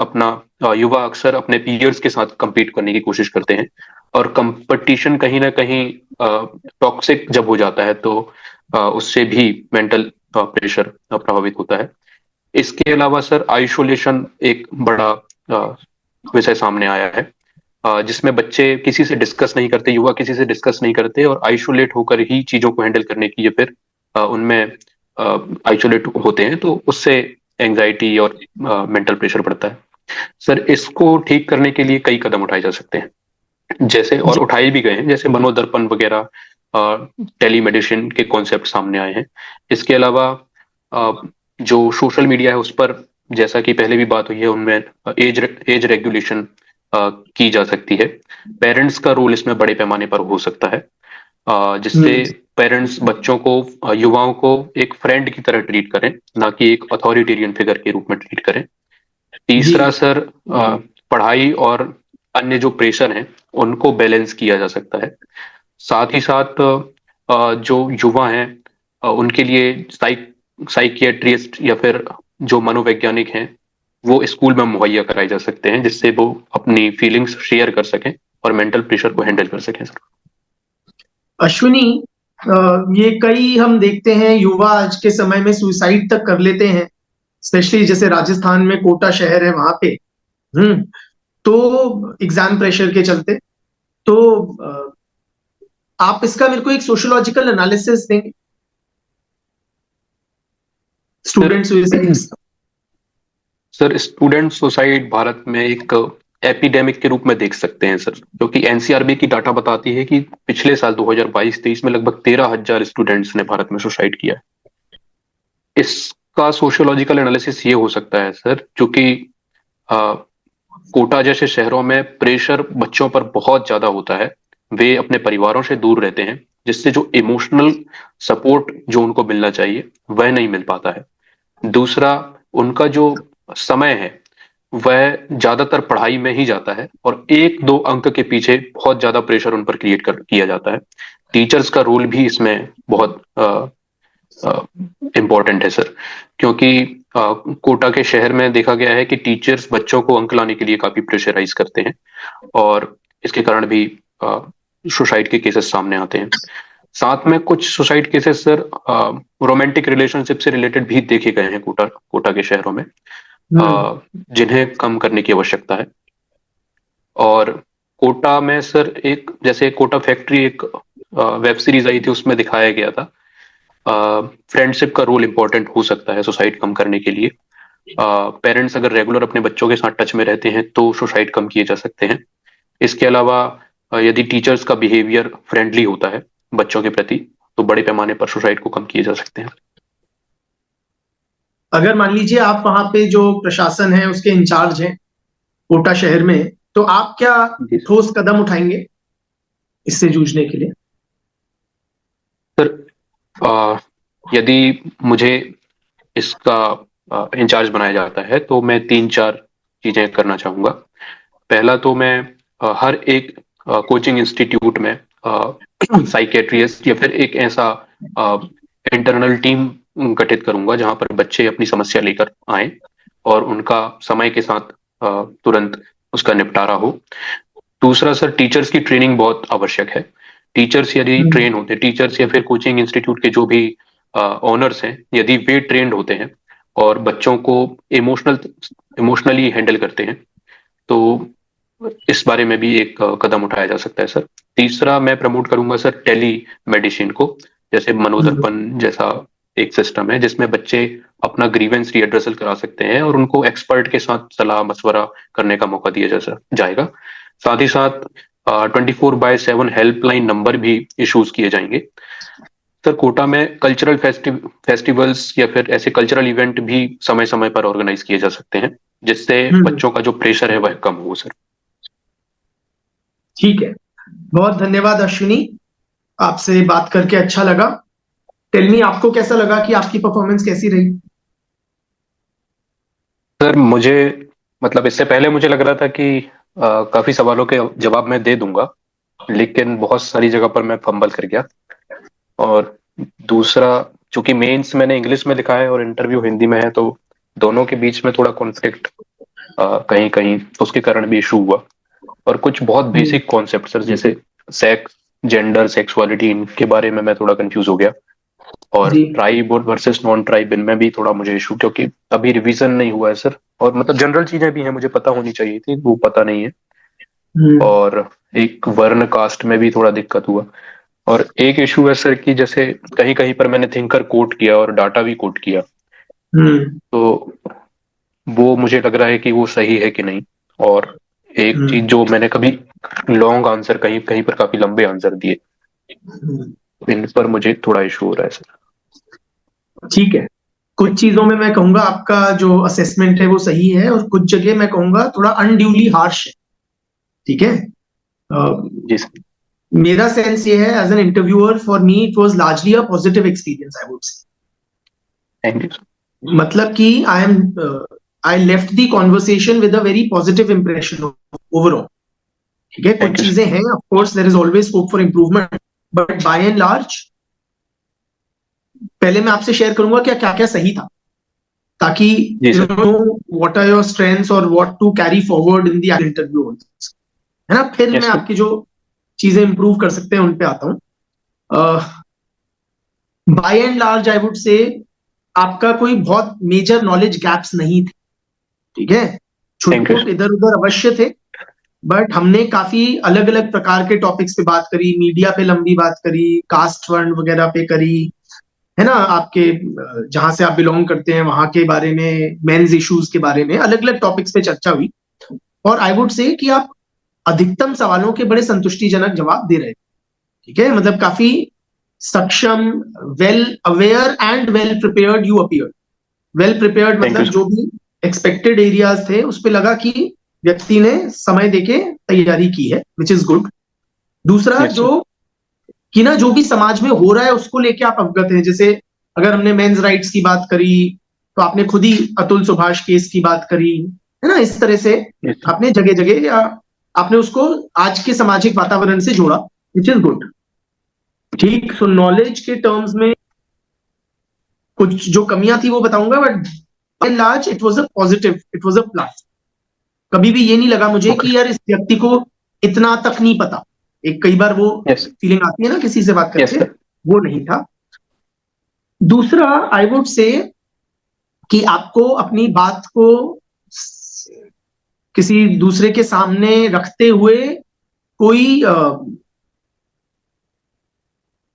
युवा अक्सर अपने पीयर्स के साथ compete करने की कोशिश करते हैं, और कंपटीशन कहीं ना कहीं टॉक्सिक जब हो जाता है तो उससे भी मेंटल प्रेशर प्रभावित होता है। इसके अलावा सर, आइसोलेशन एक बड़ा अ, विषय सामने आया है, जिसमें बच्चे किसी से डिस्कस नहीं करते, युवा किसी से डिस्कस नहीं करते और आइसोलेट होकर ही चीजों को हैंडल करने की, या फिर उनमें आइसोलेट होते हैं, तो उससे एंजाइटी और मेंटल प्रेशर बढ़ता है। सर, इसको ठीक करने के लिए कई कदम उठाए जा सकते हैं, जैसे और जी। उठाए भी गए हैं, जैसे मनोदर्पण वगैरह, टेलीमेडिसिन के कॉन्सेप्ट सामने आए हैं। इसके अलावा अ, जो सोशल मीडिया है उस पर, जैसा कि पहले भी बात हुई है, उनमें एज एज रेगुलेशन की जा सकती है। पेरेंट्स का रोल इसमें बड़े पैमाने पर हो सकता है, जिससे हम्म। पेरेंट्स बच्चों को, युवाओं को एक फ्रेंड की तरह ट्रीट करें, ना कि एक अथॉरिटेरियन फिगर के रूप में ट्रीट करें। जी। तीसरा सर, पढ़ाई और अन्य जो प्रेशर हैं उनको बैलेंस किया जा सकता है। साथ ही साथ जो युवा हैं, उनके लिए साइकियाट्रिस्ट या फिर जो मनोवैज्ञानिक हैं वो स्कूल में मुहैया कराए जा सकते हैं, जिससे वो अपनी फीलिंग्स शेयर कर सकें और मेंटल प्रेशर को हैंडल कर सकें सर। अश्विनी, ये कई हम देखते हैं युवा आज के समय में सुसाइड तक कर लेते हैं, स्पेशली जैसे राजस्थान में कोटा शहर है वहां पे। हम्म। तो एग्जाम प्रेशर के चलते, तो आप इसका मेरे को एक सोशियोलॉजिकल एनालिसिस देंगे, sir student suicides. Sir, student suicide Bharat में एक एपिडेमिक के रूप में देख सकते हैं सर, क्योंकि एनसीआरबी की डाटा बताती है कि पिछले साल 2022-23 में लगभग 13,000 स्टूडेंट्स ने भारत में सुसाइड किया है। इसका सोशियोलॉजिकल एनालिसिस ये हो सकता है सर, क्योंकि अ, कोटा जैसे शहरों में प्रेशर बच्चों पर बहुत ज्यादा होता है, वे अपने परिवारों से दूर रहते हैं, जिससे जो इमोशनल सपोर्ट जो उनको मिलना चाहिए वह नहीं मिल पाता है। दूसरा, उनका जो समय है वह ज्यादातर पढ़ाई में ही जाता है और एक दो अंक के पीछे बहुत ज्यादा प्रेशर उन पर क्रिएट कर किया जाता है। टीचर्स का रोल भी इसमें बहुत इम्पोर्टेंट है सर, क्योंकि कोटा के शहर में देखा गया है कि टीचर्स बच्चों को अंक लाने के लिए काफी प्रेशराइज करते हैं और इसके कारण भी सुसाइड के केसेस सामने आते हैं। साथ में कुछ suicide cases sir romantic relationship से रिलेटेड भी देखे गए हैं कोटा कोटा के शहरों में, हम्म। जिन्हें कम करने की आवश्यकता है। और कोटा में सर एक जैसे कोटा फैक्ट्री एक वेब सीरीज आई थी, उसमें दिखाया गया था फ्रेंडशिप का रोल इम्पोर्टेंट हो सकता है सुसाइड कम करने के लिए। पेरेंट्स अगर रेगुलर अपने बच्चों के साथ टच में रहते हैं तो सुसाइड कम किए जा सकते हैं। इसके अलावा यदि टीचर्स का बिहेवियर फ्रेंडली होता है बच्चों के प्रति तो बड़े पैमाने पर सुसाइड को कम किए जा सकते हैं। अगर मान लीजिए आप वहां पे जो प्रशासन है उसके इंचार्ज हैं कोटा शहर में, तो आप क्या जी ठोस कदम उठाएंगे इससे जूझने के लिए? सर, अ, यदि मुझे इसका इंचार्ज बनाया जाता है तो मैं तीन चार चीजें करना चाहूंगा। पहला तो मैं हर एक कोचिंग इंस्टीट्यूट में साइकेट्रिस्ट या फिर एक ऐसा इंटरनल टीम गठित करूंगा जहां पर बच्चे अपनी समस्या लेकर आए और उनका समय के साथ तुरंत उसका निपटारा हो। दूसरा सर, टीचर्स की ट्रेनिंग बहुत आवश्यक है। टीचर्स यदि हम्म। ट्रेन होते, टीचर्स या फिर कोचिंग इंस्टीट्यूट के जो भी ओनर्स हैं, यदि वे ट्रेंड होते हैं और बच्चों को इमोशनली हैंडल करते हैं तो इस बारे में भी एक कदम उठाया जा सकता है सर। तीसरा मैं प्रमोट करूंगा सर टेली मेडिसिन को, जैसे हम्म। मनोदर्पण जैसा एक सिस्टम है जिसमें बच्चे अपना ग्रीवेंस रीएड्रेसल करा सकते हैं और उनको एक्सपर्ट के साथ सलाह मशवरा करने का मौका दिया जा जाएगा। साथ ही साथ 24/7 हेल्पलाइन नंबर भी इशूज किए जाएंगे। सर, कोटा में कल्चरल फेस्टिवल्स या फिर ऐसे कल्चरल इवेंट भी समय समय पर ऑर्गेनाइज किए जा सकते हैं जिससे हम्म। बच्चों का जो प्रेशर है वह कम हो सर। ठीक है, बहुत धन्यवाद अश्विनी, आपसे बात करके अच्छा लगा। टेल मी, आपको कैसा लगा कि आपकी परफॉर्मेंस कैसी रही? सर मुझे मतलब इससे पहले मुझे लग रहा था कि काफी सवालों के जवाब मैं दे दूंगा, लेकिन बहुत सारी जगह पर मैं फंबल कर गया। और दूसरा, चूंकि मेंस मैंने इंग्लिश में लिखा है और इंटरव्यू हिंदी में है, तो दोनों के बीच में थोड़ा कॉन्फ्लिक्ट कहीं कहीं उसके कारण भी इशू हुआ। और कुछ बहुत हम्म। बेसिक कॉन्सेप्ट सर, जैसे सेक्स, जेंडर, सेक्सुअलिटी, इनके बारे में मैं थोड़ा कंफ्यूज हो गया। और जी। ट्राइब और वर्सेस नॉन ट्राइब, इनमें भी थोड़ा मुझे इशू, क्योंकि अभी रिवीजन नहीं हुआ है सर। और मतलब जनरल चीजें भी हैं मुझे पता होनी चाहिए थी, वो पता नहीं है। हम्म। और एक वर्ण कास्ट में भी थोड़ा दिक्कत हुआ। और एक इशू है सर कि जैसे कहीं कहीं पर मैंने थिंकर कोट किया और डाटा भी कोट किया, हम्म। तो वो मुझे लग रहा है कि वो सही है कि नहीं। और एक चीज हम्म। जो मैंने कभी लॉन्ग आंसर, कहीं कहीं पर काफी लंबे आंसर दिए, हम्म। इन पर मुझे थोड़ा इशू हो रहा है सर। ठीक है, कुछ चीजों में मैं कहूंगा आपका जो असेसमेंट है वो सही है, और कुछ जगह मैं कहूंगा थोड़ा अनड्यूली हार्श है। ठीक है। अ, जी सर। मेरा सेंस ये है, as an interviewer for me it was largely a positive experience, I would say. Thank you sir. मतलब कि I left the conversation with a very positive impression overall. ठीक है, थैंक कुछ यू सर। चीजें हैं, of course there is always scope for improvement, but by and large पहले मैं आपसे शेयर करूंगा क्या क्या क्या सही था, ताकि जी you sir. Know what are your strengths और what to carry forward in the interview, है ना? फिर मैं यस सर। आपकी जो चीजें इंप्रूव कर सकते हैं उन पे आता हूँ। By and large I would say आपका कोई बहुत मेजर नॉलेज गैप्स नहीं थे। ठीक है, थैंक छुट यू पुट सर। इधर उधर अवश्य थे, बट हमने काफी अलग अलग प्रकार के टॉपिक्स पे बात करी, मीडिया पे लंबी बात करी, कास्ट फंड वगैरह पे करी, है ना? आपके जहां से आप बिलोंग करते हैं वहां के बारे में, मेंस इश्यूज के बारे में, अलग अलग टॉपिक्स पे चर्चा हुई। और आई वुड से कि आप अधिकतम सवालों के बड़े संतुष्टिजनक जवाब दे रहे हैं। ठीक है, मतलब काफी सक्षम, well aware and well prepared you appear. Well prepared thank you मतलब सर। जो भी एक्सपेक्टेड एरियाज थे उस पे लगा कि व्यक्ति ने समय देके तैयारी की है, विच इज गुड। दूसरा, यस जो सर। कि ना जो भी समाज में हो रहा है उसको लेके आप अवगत हैं। जैसे अगर हमने मेंस राइट्स की बात करी, तो आपने खुद ही अतुल सुभाष केस की बात करी, है ना, इस तरह से yes, आपने जगह जगह या आपने उसको आज के सामाजिक वातावरण से जोड़ा, विच इज गुड। ठीक, सो नॉलेज के टर्म्स में कुछ जो कमियां थी वो बताऊंगा, but by large it was a positive, it was a plus. कभी भी ये नहीं लगा मुझे okay, कि यार इस व्यक्ति को इतना तक नहीं पता। एक कई बार वो yes, फीलिंग आती है ना किसी से बात yes, करके, sir. वो नहीं था। दूसरा, आई वुड से कि आपको अपनी बात को किसी दूसरे के सामने रखते हुए कोई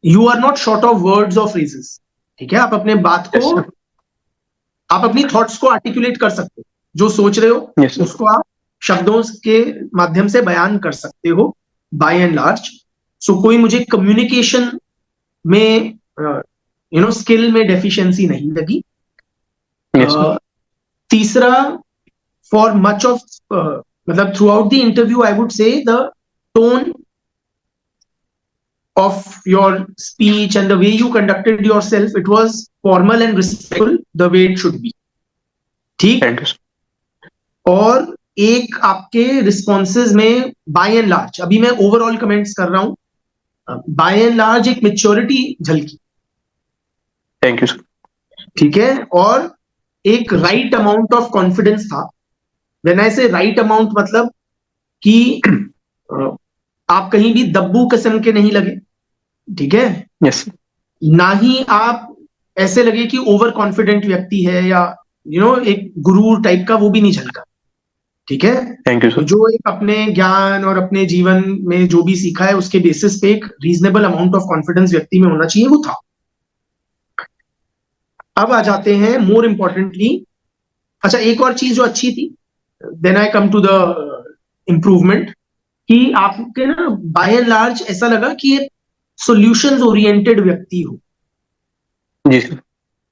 you are not short of words और फ्रेजेस। ठीक है, आप अपने बात को, Yes, sir. आप अपनी थॉट्स को आर्टिकुलेट कर सकते हो, जो सोच रहे हो Yes, sir. उसको आप शब्दों के माध्यम से बयान कर सकते हो बाय एंड लार्ज। सो कोई मुझे कम्युनिकेशन में स्किल में डेफिशिएंसी नहीं लगी। Yes, sir. तीसरा, फॉर मच ऑफ मतलब through out the interview I would से the tone of your speech and the way you conducted yourself, it was formal and respectful the way it should be। ठीक। Thank you, sir. और एक आपके responses में bye and large, अभी मैं overall comments कर रहा हूं, बाय एंड लार्ज एक मेच्योरिटी झलकी। Thank you, sir. ठीक है, और एक राइट अमाउंट ऑफ कॉन्फिडेंस था। व्हेन आई से राइट अमाउंट, मतलब कि आप कहीं भी दब्बू किस्म के नहीं लगे। ठीक है, Yes, sir. ना ही आप ऐसे लगे कि ओवर कॉन्फिडेंट व्यक्ति है या एक गुरूर टाइप का, वो भी नहीं झलका। ठीक है, Thank you, तो sir. जो एक अपने ज्ञान और अपने जीवन में जो भी सीखा है उसके बेसिस पे एक रीजनेबल अमाउंट ऑफ कॉन्फिडेंस व्यक्ति में होना चाहिए, वो था। अब आ जाते हैं मोर इंपॉर्टेंटली, अच्छा एक और चीज जो अच्छी थी, then I come to the improvement, कि आपके ना बाय एंड लार्ज ऐसा लगा कि एक सॉल्यूशंस ओरिएंटेड व्यक्ति हो। जी सर.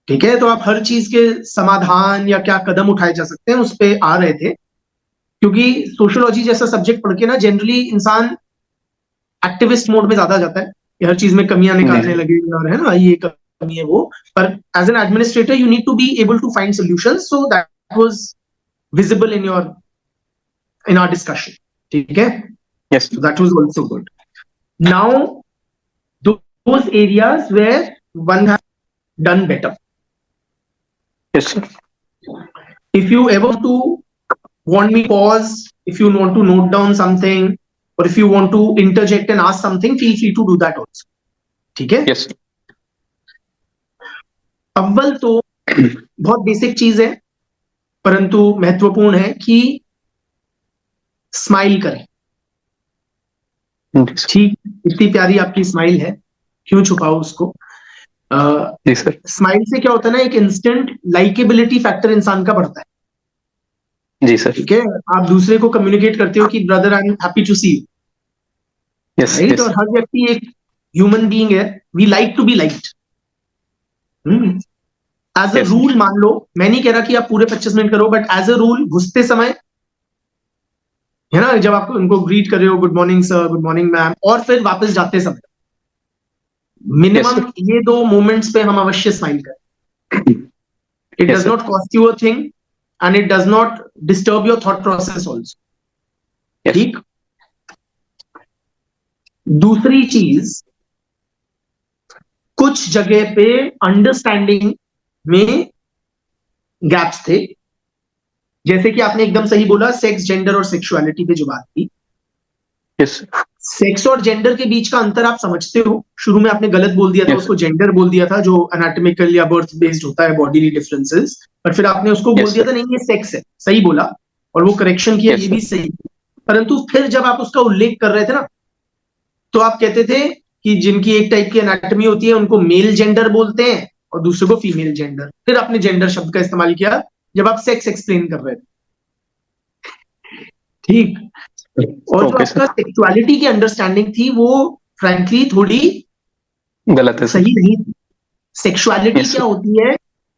ठीक है, तो आप हर चीज के समाधान या क्या कदम उठाए जा सकते हैं उस पर आ रहे थे, क्योंकि सोशियोलॉजी जैसा सब्जेक्ट पढ़ के ना जनरली इंसान एक्टिविस्ट मोड में ज्यादा जाता है कि हर चीज में कमियां जी निकालने सर. लगे, और है ना ये कमी है वो। पर as an administrator you need to be able to find solutions, so that was visible in our discussion. ठीक है, Yes, sir. so that was also good. Now those areas where one has done better. Yes, sir. If you ever to want me pause, if you want to note down something, or if you want to interject and ask something, feel free to do that also. ठीक है, Yes, sir. अव्वल तो बहुत basic चीज है परंतु महत्वपूर्ण है कि स्माइल करें। जी सर. ठीक, इतनी प्यारी आपकी स्माइल है, क्यों छुपाओ उसको। जी सर. स्माइल से क्या होता है ना, एक इंस्टेंट लाइकेबिलिटी फैक्टर इंसान का बढ़ता है। जी सर. ठीक है, आप दूसरे को कम्युनिकेट करते हो कि brother I am happy to see you, yes right. Yes. और हर व्यक्ति एक ह्यूमन बीइंग है, we like to be liked. As a Yes, rule मान लो, मैं नहीं कह रहा कि आप पूरे 25 मिनट करो, बट एज अ रूल घुसते समय, है ना, जब आप उनको ग्रीट कर रहे हो, good morning sir, good morning ma'am, और फिर वापस जाते समय yes मिनिमम sir. ये दो मोमेंट्स पे हम अवश्य स्माइल करें। It Yes does sir. Not cost you a thing and it does not disturb your thought process also. Yes. ठीक, दूसरी चीज, कुछ जगह पे अंडरस्टैंडिंग में गैप्स थे, जैसे कि आपने एकदम सही बोला, सेक्स, जेंडर और सेक्सुअलिटी पे जो बात की। Yes sir. सेक्स और जेंडर के बीच का अंतर आप समझते हो, शुरू में आपने गलत बोल दिया था, Yes sir. उसको जेंडर बोल दिया था, जो एनाटॉमिकल या बर्थ बेस्ड होता है, बॉडीली डिफरेंसेस, पर फिर आपने उसको बोल Yes दिया sir. था नहीं ये सेक्स है, सही बोला, और वो करेक्शन किया, Yes ये sir. भी सही। परंतु फिर जब आप उसका उल्लेख कर रहे थे ना, तो आप कहते थे कि जिनकी एक टाइप की एनाटॉमी होती है उनको मेल जेंडर बोलते हैं और दूसरे को फीमेल जेंडर। फिर आपने जेंडर शब्द का इस्तेमाल किया जब आप सेक्स एक्सप्लेन कर रहे थे। ठीक, और जो Okay sir. आपका सेक्सुअलिटी की अंडरस्टैंडिंग थी वो फ्रैंकली थोड़ी गलत है सर. सही नहीं थी। सेक्सुअलिटी Yes क्या sir. होती है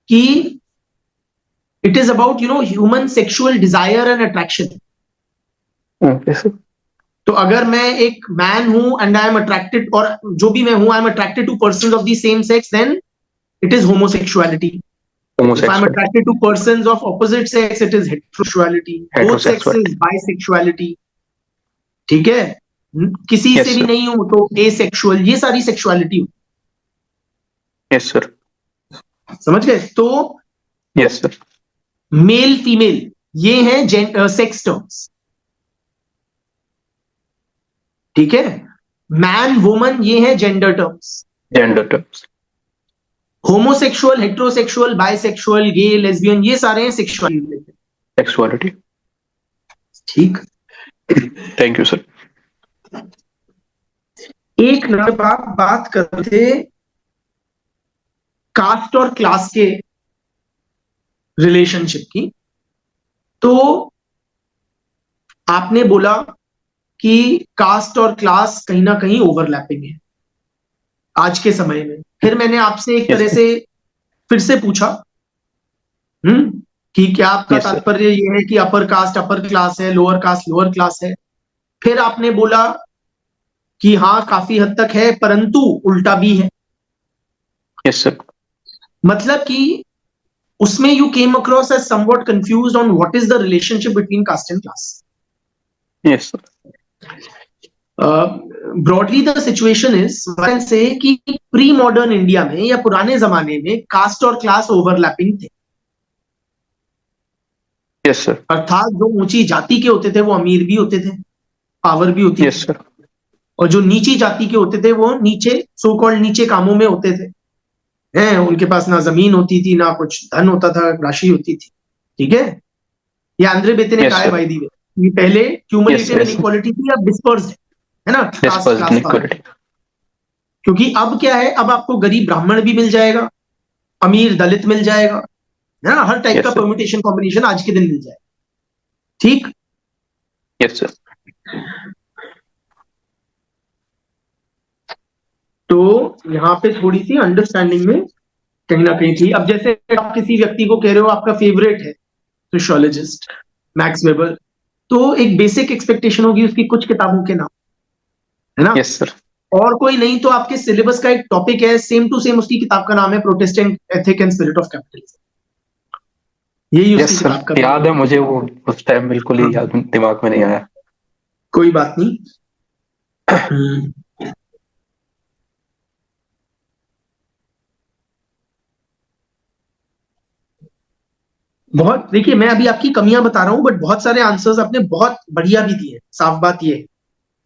कि it is about human sexual desire and attraction. Okay sir. तो अगर मैं एक मैन हूं एंड आई एम अट्रैक्टेड, और जो भी मैं हूं, I am attracted to person of the same sex, then it is homosexuality. If I'm homosexual, attracted to persons of opposite sex, it is heterosexuality. Both sex is heterosexuality. bisexuality. ठीक है, किसी Yes से भी sir. नहीं हो तो asexual, ये सारी सेक्सुअलिटी। Yes sir. समझ गए? तो Yes sir. मेल फीमेल ये हैं सेक्स टर्म्स, ठीक है। मैन वुमन ये हैं gender terms. Gender terms. Homosexual, heterosexual, bisexual, gay, lesbian ये सारे हैं सेक्सुअलिटी। Sexuality. ठीक। Thank you sir. एक नंबर आप बात करते थे कास्ट और क्लास के रिलेशनशिप की, तो आपने बोला कि कास्ट और क्लास कहीं ना कहीं ओवरलैपिंग है आज के समय में। फिर मैंने आपसे एक Yes तरह sir. से फिर से पूछा कि क्या आपका Yes sir. तात्पर्य ये है कि अपर कास्ट अपर क्लास है, लोअर कास्ट लोअर क्लास है? फिर आपने बोला कि हाँ काफी हद तक है, परंतु उल्टा भी है। Yes sir. मतलब कि उसमें you came across as somewhat confused on what is the relationship between caste and class. Yes sir. Broadly the situation is से कि प्री मॉडर्न इंडिया में या पुराने जमाने में कास्ट और क्लास ओवरलैपिंग थे। Yes sir. अर्थात जो ऊंची जाति के होते थे वो अमीर भी होते थे, पावर भी होती Yes थी, sir. और जो नीची जाति के होते थे वो नीचे सो कॉल्ड नीचे कामों में होते थे। हैं, उनके पास ना जमीन होती थी, ना कुछ धन होता था, राशि होती थी। ठीक है, ये आंद्रे बेते ने Yes कहा है sir. भाई दी वे। ये पहले Yes cumulative yes sir. Inequality थी, अब डिस्पर्स्ड है ना, caste Dispersed class power. inequality. क्योंकि अब क्या है, अब आपको गरीब ब्राह्मण भी मिल जाएगा, अमीर दलित मिल जाएगा, है ना, हर टाइप का Yes sir. परम्यूटेशन कॉम्बिनेशन आज के दिन मिल जाएगा। ठीक। Yes sir. तो यहाँ पे थोड़ी सी अंडरस्टैंडिंग में कहीं ना कहीं थी। अब जैसे आप किसी व्यक्ति को कह रहे हो आपका फेवरेट है सोशियोलॉजिस्ट मैक्स वेबर, तो एक बेसिक एक्सपेक्टेशन होगी उसकी कुछ किताबों के नाम, है ना। Yes sir. और कोई नहीं तो आपके सिलेबस का एक टॉपिक है सेम टू सेम, उसकी किताब का नाम है Protestant ethic and spirit of capitalism. यही Yes उसकी sir. किताब का याद है मुझे, वो उस टाइम बिल्कुल ही याद दिमाग में नहीं आया। कोई बात नहीं। हम्म, बहुत देखिए, मैं अभी आपकी कमियां बता रहा हूं, बट बहुत सारे आंसर्स आपने बहुत बढ़िया भी दिए, साफ बात ये है।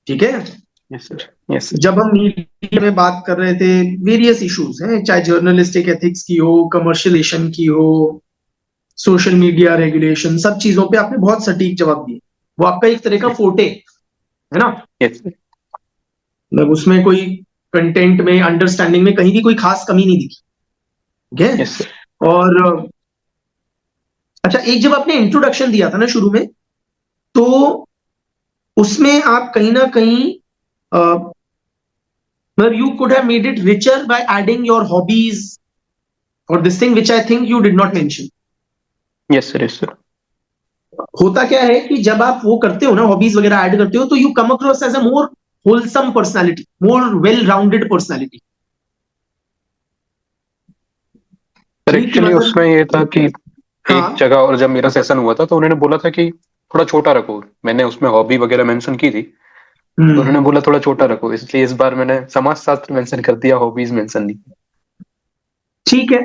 ठीक है। Yes sir. Yes sir. जब हम मीडिया में बात कर रहे थे वेरियस इश्यूज हैं, चाहे जर्नलिस्टिक एथिक्स की हो, कमर्शियलेशन की हो, सोशल मीडिया रेगुलेशन, सब चीजों पे आपने बहुत सटीक जवाब दिए। वो आपका एक तरह का फोटे है ना। Yes sir. मतलब उसमें कोई कंटेंट में, अंडरस्टैंडिंग में कहीं भी कोई खास कमी नहीं दिखी। ठीक है। Yes sir. और अच्छा, एक जब आपने इंट्रोडक्शन दिया था ना शुरू में, तो उसमें आप कहीं ना कहीं मतलब you could have made it richer by adding your hobbies और this thing which I think you did not mention. Yes sir. Yes sir. होता क्या है कि जब आप वो करते हो ना, हॉबीज वगैरह ऐड करते हो, तो you come across as a more wholesome personality, more well rounded personality. Sir ठीक, एक्चुअली मतलब उसमें ये था कि एक हाँ। जगह और जब मेरा सेशन हुआ था तो उन्होंने बोला था कि थोड़ा छोटा रखो। मैंने उसमें हॉबी वगैरह मेंशन की थी, तो उन्होंने बोला थोड़ा छोटा रखो, इसलिए इस बार मैंने समाज शास्त्र मेंशन कर दिया, हॉबीज मेंशन नहीं। ठीक है,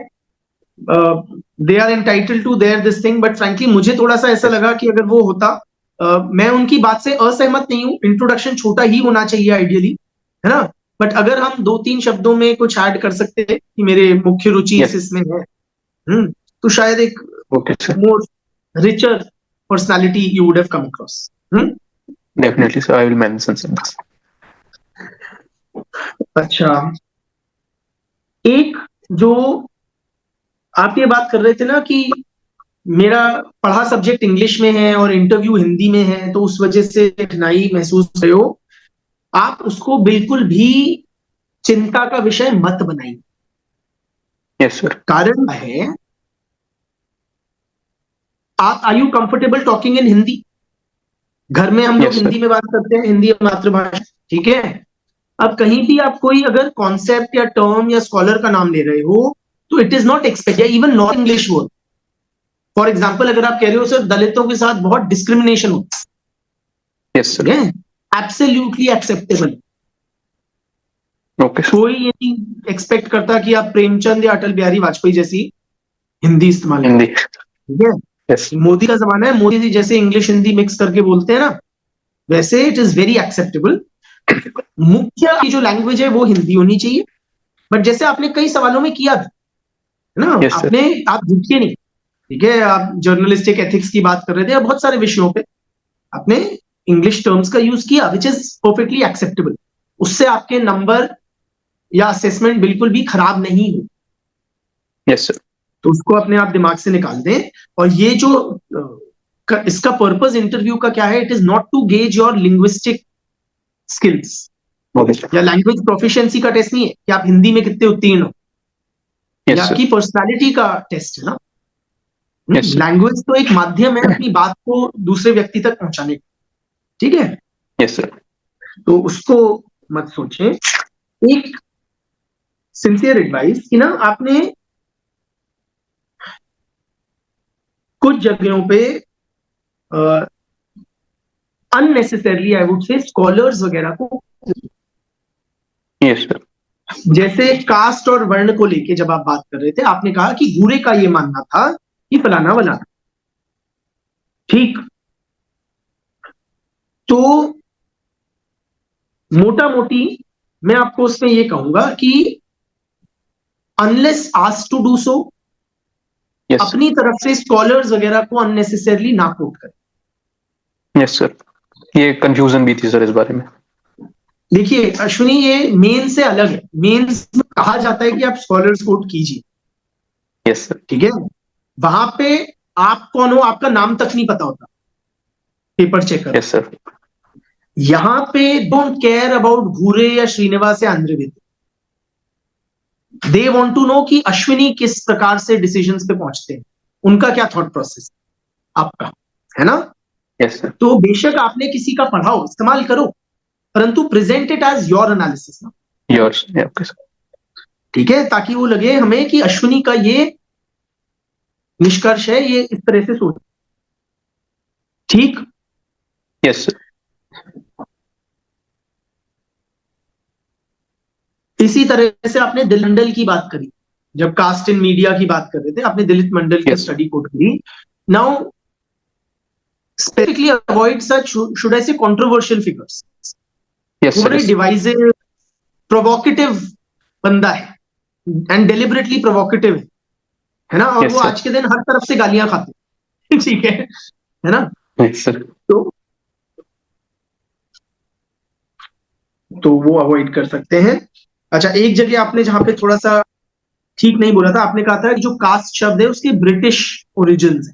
they are entitled to their this thing, but frankly मुझे थोड़ा सा ऐसा Yes. लगा कि अगर वो होता, मैं उनकी बात से असहमत नहीं हूं, इंट्रोडक्शन छोटा ही होना चाहिए आइडियली, है ना। बट अगर हम दो तीन शब्दों में कुछ ऐड कर सकते हैं कि मेरे मुख्य रुचि Yes. इसमें है, तो शायद एक Okay sir. More richer personality you would have come across. Definitely sir, I will mention some this. अच्छा, एक जो आप ये बात कर रहे थे ना कि मेरा पढ़ा सब्जेक्ट इंग्लिश में है और इंटरव्यू हिंदी में है, तो उस वजह से कठिनाई महसूस कर रहे हो, आप उसको बिल्कुल भी चिंता का विषय मत बनाइए। Yes sir. कारण है, आप are you comfortable talking in Hindi? घर में हम लोग Yes sir. हिंदी में बात करते हैं, हिंदी मातृभाषा, ठीक है। अब कहीं भी आप कोई अगर कॉन्सेप्ट या टर्म या स्कॉलर का नाम ले रहे हो, तो इट इज नॉट एक्सपेक्ट, या even not English word. For example अगर आप कह रहे हो सर दलितों के साथ बहुत डिस्क्रिमिनेशन होता यस सर। है, एब्सोल्युटली एक्सेप्टेबल। ओके। कोई ये नहीं एक्सपेक्ट करता कि आप प्रेमचंद या अटल बिहारी वाजपेयी जैसी हिंदी इस्तेमाल करें, हिंदी। ठीक है। यस। मोदी का जमाना है, मोदी जी जैसे इंग्लिश हिंदी मिक्स करके बोलते हैं ना, वैसे इट इज वेरी एक्सेप्टेबल। मुख्य की जो लैंग्वेज है वो हिंदी होनी चाहिए। बट जैसे आपने कई सवालों में किया था, है ना, यस सर। आपने, आप झुकिए नहीं, ठीक है। आप जर्नलिस्टिक एथिक्स की बात कर रहे थे, या बहुत सारे विषयों पे आपने इंग्लिश टर्म्स का यूज किया, विच इज परफेक्टली एक्सेप्टेबल। उससे आपके नंबर या असेसमेंट बिल्कुल भी खराब नहीं हो, यस सर। तो उसको अपने आप दिमाग से निकाल दें। और ये जो इसका पर्पस इंटरव्यू का क्या है, it is not to gauge your linguistic skills okay sir. या लैंग्वेज प्रोफिशिएंसी का टेस्ट नहीं है कि आप हिंदी में कितने उत्तीर्ण हो। ये यस सर। आपकी पर्सनालिटी का टेस्ट है ना। Yes sir. लैंग्वेज तो एक माध्यम है अपनी बात को दूसरे व्यक्ति तक पहुंचाने का, ठीक है। Yes sir. तो उसको मत सोचें। एक सिंसियर एडवाइस कि ना, आपने कुछ जगहों पे अननेसेसरली आई वुड से स्कॉलर्स वगैरह को, यस सर। जैसे कास्ट और वर्ण को लेके जब आप बात कर रहे थे, आपने कहा कि बूढ़े का ये मानना था कि फलाना वलाना, ठीक। तो मोटा मोटी मैं आपको उसमें ये कहूंगा कि unless asked to do so, yes sir. अपनी तरफ से स्कॉलर्स वगैरह को अननेसेसरली ना कोट करें। Yes sir. ये कंफ्यूजन भी थी सर इस बारे में। देखिए अश्विनी, ये मेन से अलग है। मेंस में कहा जाता है कि आप स्कॉलर्स कोट कीजिए, यस सर। ठीक है। वहां पे आप कौन हो आपका नाम तक नहीं पता होता, पेपर चेक करो। Yes sir. यहां पे डोंट केयर अबाउट भूरे या श्रीनिवास या आंध्रविद। दे वांट टू नो कि अश्विनी किस प्रकार से डिसीजंस पे पहुंचते हैं, उनका क्या थॉट प्रोसेस आपका, है ना। Yes sir. तो बेशक आपने किसी का पढ़ाओ, इस्तेमाल करो, परंतु present it as your analysis ना, योर्स। Okay sir. ठीक है, ताकि वो लगे हमें कि अश्विनी का ये निष्कर्ष है, ये इस तरह से सोच, ठीक। Yes sir. इसी तरह से आपने दलित मंडल की बात करी, जब कास्ट इन मीडिया की बात कर रहे थे, आपने दलित मंडल की यस सर। स्टडी कोट करी। Now specifically avoid such, should I से, कंट्रोवर्शियल फिगर्स। यस वो सर। बड़े यस। डिवाइसिव, प्रोवोकेटिव बंदा है, एंड डेलिबरेटली प्रोवोकेटिव है ना। और वो यस सर। आज के दिन हर तरफ से गालियां खाते हैं, ठीक है ना। Yes sir. तो वो अवॉइड कर सकते हैं। अच्छा, एक जगह आपने जहां पे थोड़ा सा ठीक नहीं बोला था, आपने कहा था कि जो कास्ट शब्द है उसके ब्रिटिश ओरिजिन है।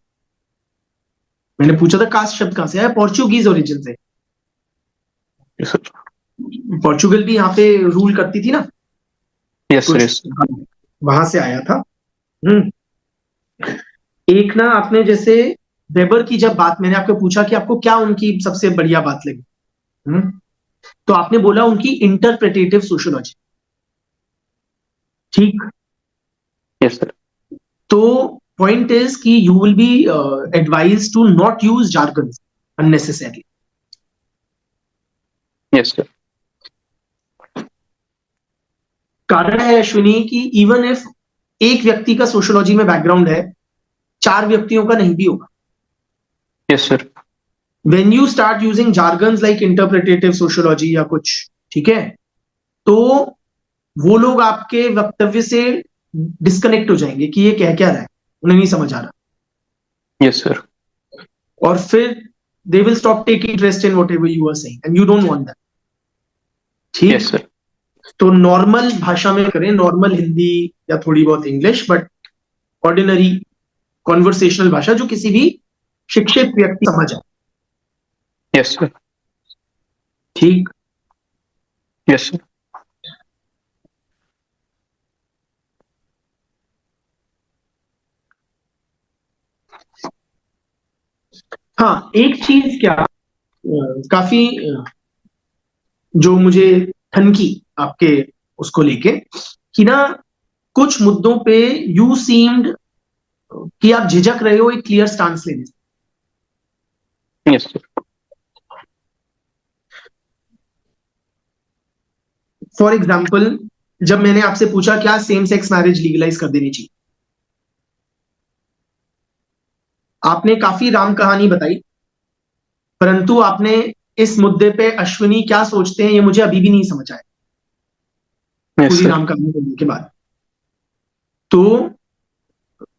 मैंने पूछा था कास्ट शब्द कहां से आया, पोर्चुगीज ओरिजिन से। Yes sir. पोर्चुगल भी यहाँ पे रूल करती थी ना यस सर। कुछ, यस। वहां से आया था। एक ना आपने जैसे वेबर की जब बात, मैंने आपको पूछा कि आपको क्या उनकी सबसे बढ़िया बात लगी, तो आपने बोला उनकी इंटरप्रेटेटिव सोशियोलॉजी, ठीक। Yes sir. तो पॉइंट इज कि you will be advise to not use jargon unnecessarily. Yes sir. कारण है अश्विनी कि इवन इफ एक व्यक्ति का सोशियोलॉजी में बैकग्राउंड है, 4 व्यक्तियों का नहीं भी होगा। Yes sir. When you start using jargons like interpretative sociology या कुछ, ठीक है, तो वो लोग आपके वक्तव्य से डिस्कनेक्ट हो जाएंगे कि ये कह क्या रहा है, उन्हें नहीं समझ आ रहा। Yes sir. और फिर they will stop taking interest in whatever you are saying and you don't want that, ठीक। Yes sir. तो नॉर्मल भाषा में करें, नॉर्मल हिंदी या थोड़ी बहुत इंग्लिश, बट ऑर्डिनरी कॉन्वर्सेशनल भाषा जो किसी भी शिक्षित व्यक्ति समझ आए, यस सर। ठीक। Yes sir. हाँ, एक चीज क्या काफी जो मुझे ठनकी आपके उसको लेके, कि ना कुछ मुद्दों पे यू सीम्ड कि आप झिझक रहे हो एक क्लियर स्टांस लेने से। Yes sir. फॉर एग्जाम्पल, जब मैंने आपसे पूछा क्या सेम सेक्स मैरिज लीगलाइज कर देनी चाहिए, आपने काफी राम कहानी बताई, परंतु आपने इस मुद्दे पे अश्विनी क्या सोचते हैं ये मुझे अभी भी नहीं समझ आया यस पूरी सर। राम कहानी करने के बाद। तो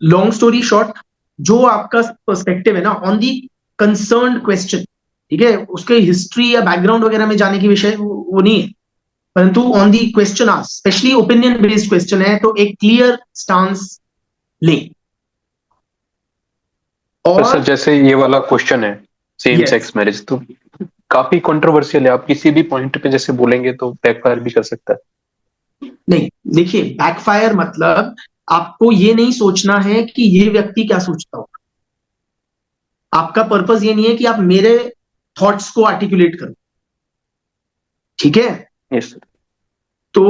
लॉन्ग स्टोरी शॉर्ट, जो आपका पर्सपेक्टिव है ना ऑन दी कंसर्न क्वेश्चन, ठीक है, उसके हिस्ट्री या बैकग्राउंड वगैरह में जाने की विषय वो नहीं है, परंतु on the question ask, specially opinion based question है, तो एक क्लियर स्टांस ले। तो सर और जैसे ये वाला क्वेश्चन है सेम यस, सेक्स मैरिज, तो काफी कंट्रोवर्शियल है। आप किसी भी पॉइंट पे जैसे बोलेंगे तो बैकफायर भी कर सकता है। नहीं, देखिए बैकफायर मतलब आपको ये नहीं सोचना है कि ये व्यक्ति क्या सोचता हो, आपका पर्पस ये नहीं है कि आप मेरे थॉट्स को आर्टिकुलेट करो, ठीक है। Yes sir. तो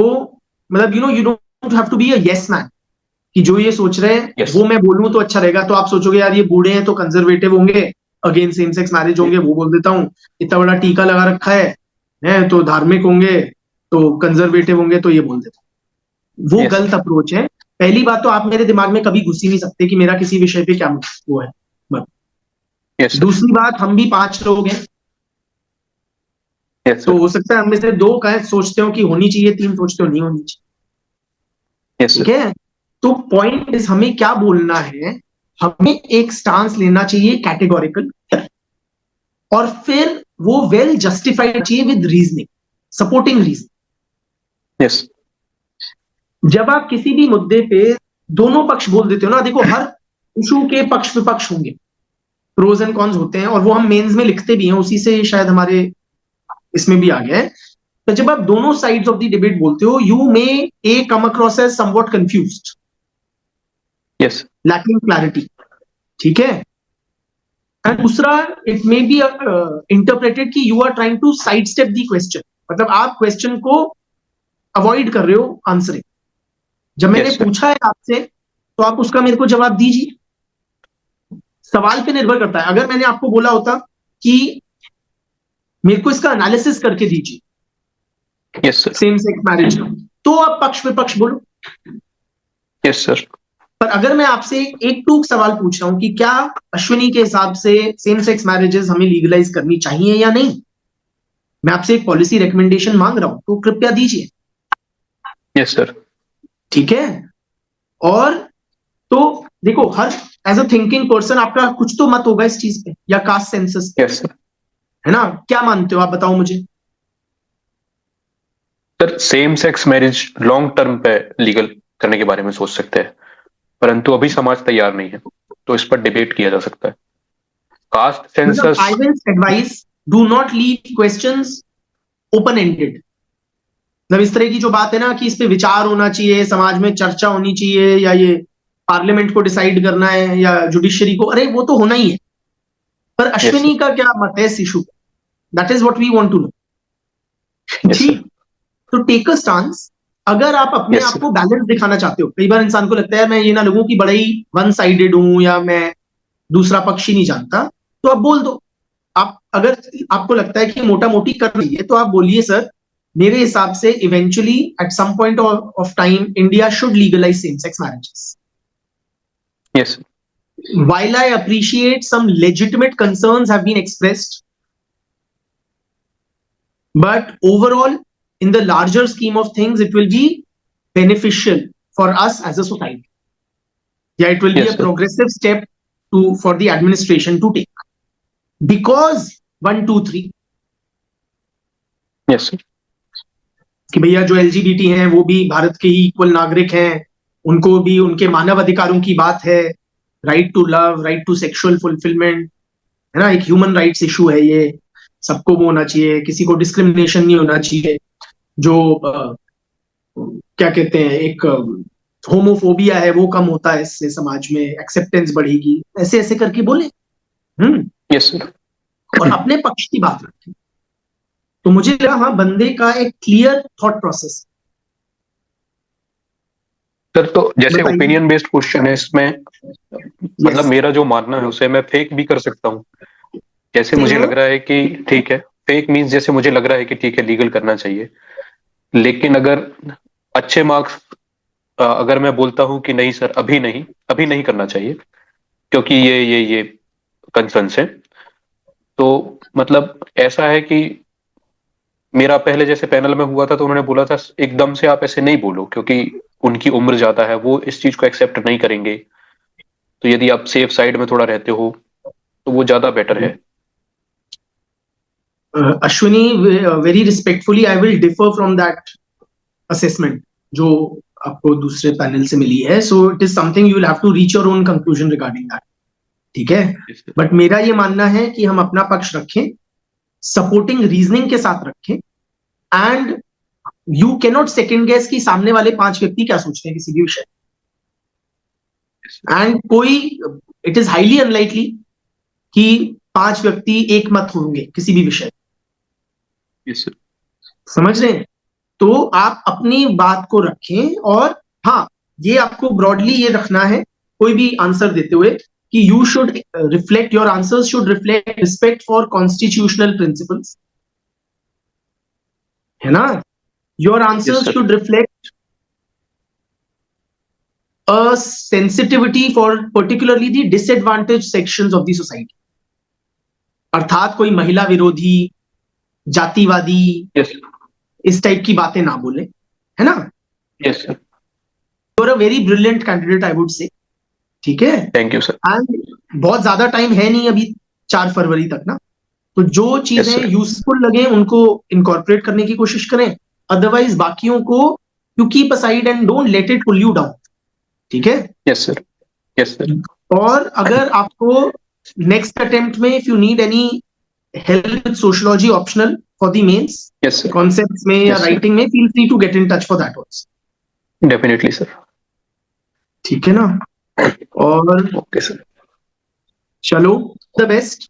मतलब you don't have to be a yes man, कि जो ये सोच रहे हैं यस। वो मैं बोलूं तो अच्छा रहेगा, तो आप सोचोगे यार ये बूढ़े हैं तो कंजर्वेटिव होंगे, अगेन सेम सेक्स मैरिज होंगे, वो बोल देता हूँ, इतना बड़ा टीका लगा रखा है तो धार्मिक होंगे, तो कंजर्वेटिव होंगे, तो ये बोल देता हूं। वो यस गलत सर। अप्रोच है। पहली बात तो आप मेरे दिमाग में कभी घुस ही नहीं सकते कि मेरा किसी विषय पे क्या वो है, बस। Yes sir. दूसरी बात, हम भी 5 लोग हैं, यस तो सर। हो सकता है हम में से 2 का सोचते हो कि होनी चाहिए, 3 सोचते हो नहीं होनी चाहिए, यस ठीक सर। है। तो पॉइंट इज हमें क्या बोलना है, हमें एक स्टांस लेना चाहिए कैटेगोरिकल, और फिर वो वेल जस्टिफाइड चाहिए with reasoning, supporting reason. Yes. जब आप किसी भी मुद्दे पे दोनों पक्ष बोल देते हो ना, देखो हर इशू के पक्ष विपक्ष होंगे, प्रोज एंड कॉन्स होते हैं, और वो हम मेंस में लिखते भी हैं, उसी से शायद हमारे इसमें भी आ गया है। तो जब आप दोनों साइड्स ऑफ द डिबेट बोलते हो, you may a come across as somewhat confused, yes. Lacking clarity, ठीक है। एंड दूसरा, इट मे बी इंटरप्रेटेड कि you are trying to side step the question, मतलब आप क्वेश्चन को अवॉइड कर रहे हो आंसरिंग। जब मैंने यस सर। पूछा है आपसे, तो आप उसका मेरे को जवाब दीजिए। सवाल पे निर्भर करता है, अगर मैंने आपको बोला होता कि मेरे को इसका एनालिसिस करके दीजिए yes sir. Same sex marriage का, तो आप पक्ष विपक्ष बोलो। Yes sir. पर अगर मैं आपसे एक टूक सवाल पूछ रहा हूं कि क्या अश्विनी के हिसाब से सेम सेक्स मैरिजेस हमें लीगलाइज करनी चाहिए या नहीं, मैं आपसे एक पॉलिसी रिकमेंडेशन मांग रहा हूं, तो कृपया दीजिए, यस सर। ठीक है। और तो देखो, हर एज अ थिंकिंग पर्सन आपका कुछ तो मत होगा इस चीज पे, या कास्ट सेंसस, यस सर। है ना, क्या मानते हो आप, बताओ मुझे। Sir same sex marriage long term पे लीगल करने के बारे में सोच सकते हैं, परंतु अभी समाज तैयार नहीं है, तो इस पर डिबेट किया जा सकता है। कास्ट मतलब census. I will advice, do not leave questions open ended. मतलब इस तरह की जो बात है ना कि इस पे विचार होना चाहिए, समाज में चर्चा होनी चाहिए, या ये पार्लियामेंट को डिसाइड करना है या जुडिशरी को, अरे वो तो होना ही है, पर यस अश्विनी सर। का क्या मत है इस इशू पे, that is what we want to know. Yes sir. ठीक, तो टेक अ स्टांस। अगर आप अपने यस आप सर। को बैलेंस दिखाना चाहते हो, कई बार इंसान को लगता है मैं ये ना लगूं कि बड़ा ही वन साइडेड हूं, या मैं दूसरा पक्ष ही नहीं जानता, तो आप बोल दो। आप अगर आपको लगता है कि मोटा मोटी कर रही है, तो आप बोलिए सर, मेरे हिसाब से eventually at some point of time India should legalise same sex marriages. Yes sir. While I appreciate some legitimate concerns have been expressed, but overall, in the larger scheme of things, it will be beneficial for us as a society. Yeah, it will be a yes sir. progressive step for the administration to take. Because 1, 2, 3, yes sir. कि भैया जो LGBT हैं वो भी भारत के ही equal नागरिक हैं, उनको भी उनके मानव अधिकारों की बात है, right to love, right to sexual fulfilment, है ना, एक ह्यूमन राइट्स इशू है ये, सबको वो होना चाहिए, किसी को डिस्क्रिमिनेशन नहीं होना चाहिए, जो क्या कहते हैं, एक होमोफोबिया है वो कम होता है इससे, समाज में एक्सेप्टेंस बढ़ेगी, ऐसे ऐसे करके बोले। हम्म। Yes sir. और अपने पक्ष की बात रखें। तो मुझे लगा हाँ, बंदे का एक क्लियर थॉट प्रोसेस, सर तो जैसे बताइए। ओपिनियन बेस्ड क्वेश्चन है इसमें, मतलब यस। मेरा जो मानना है उसे मैं फेक भी कर सकता हूँ। जैसे सेम मुझे है। लग रहा है कि ठीक है, फेक मीन्स जैसे मुझे लग रहा है कि ठीक है लीगल करना चाहिए, लेकिन अगर अच्छे मार्क्स, अगर मैं बोलता हूँ कि नहीं सर अभी नहीं, अभी नहीं करना चाहिए क्योंकि ये कंसर्न्स है, तो मतलब ऐसा है कि मेरा पहले जैसे पैनल में हुआ था तो उन्होंने बोला था एकदम से आप ऐसे नहीं बोलो क्योंकि उनकी उम्र ज्यादा है, वो इस चीज को एक्सेप्ट नहीं करेंगे, तो यदि आप सेफ साइड में थोड़ा रहते हो तो वो ज्यादा बेटर है। Ashwini, very respectfully I will differ from that assessment जो आपको दूसरे पैनल से मिली है। So it is something you will have to reach your own conclusion regarding that. ठीक है। Yes, sir. बट मेरा ये मानना है कि हम अपना पक्ष रखें, सपोर्टिंग रीजनिंग के साथ रखें, and you cannot second guess कि सामने वाले पांच व्यक्ति क्या सोचते हैं किसी भी विषय। Yes, एंड कोई, इट इज हाईली अनलाइकली कि पांच व्यक्ति एक मत होंगे किसी भी विषय। yes, sir. समझ रहे हैं? तो आप अपनी बात को रखें, और हाँ, ये आपको ब्रॉडली ये रखना है कोई भी आंसर देते हुए कि you should reflect, your answers should reflect respect for constitutional principles, है ना? Your Yes, answers sir. Should reflect a sensitivity for particularly the disadvantaged sections of the society। अर्थात कोई महिला विरोधी, जातिवादी, Yes, इस टाइप की बातें ना बोले, है ना? yes, sir. You are a very brilliant candidate I would say. ठीक है। Thank you, sir. एंड बहुत ज्यादा टाइम है नहीं अभी, 4 फरवरी तक ना। तो जो Yes, चीजें sir. यूजफुल लगे उनको इनकॉर्पोरेट करने की कोशिश करें, अदरवाइज बाकियों को you keep aside and don't let it pull you down. ठीक है। Yes, sir. Yes, sir. और अगर आपको नेक्स्ट अटेम्प्ट में if you need any help with sociology optional for the mains Yes, sir. Concepts में या Yes, sir. राइटिंग में, feel free to get in touch for that also. Definitely, sir. ठीक है ना? और Okay, sir. चलो, the best.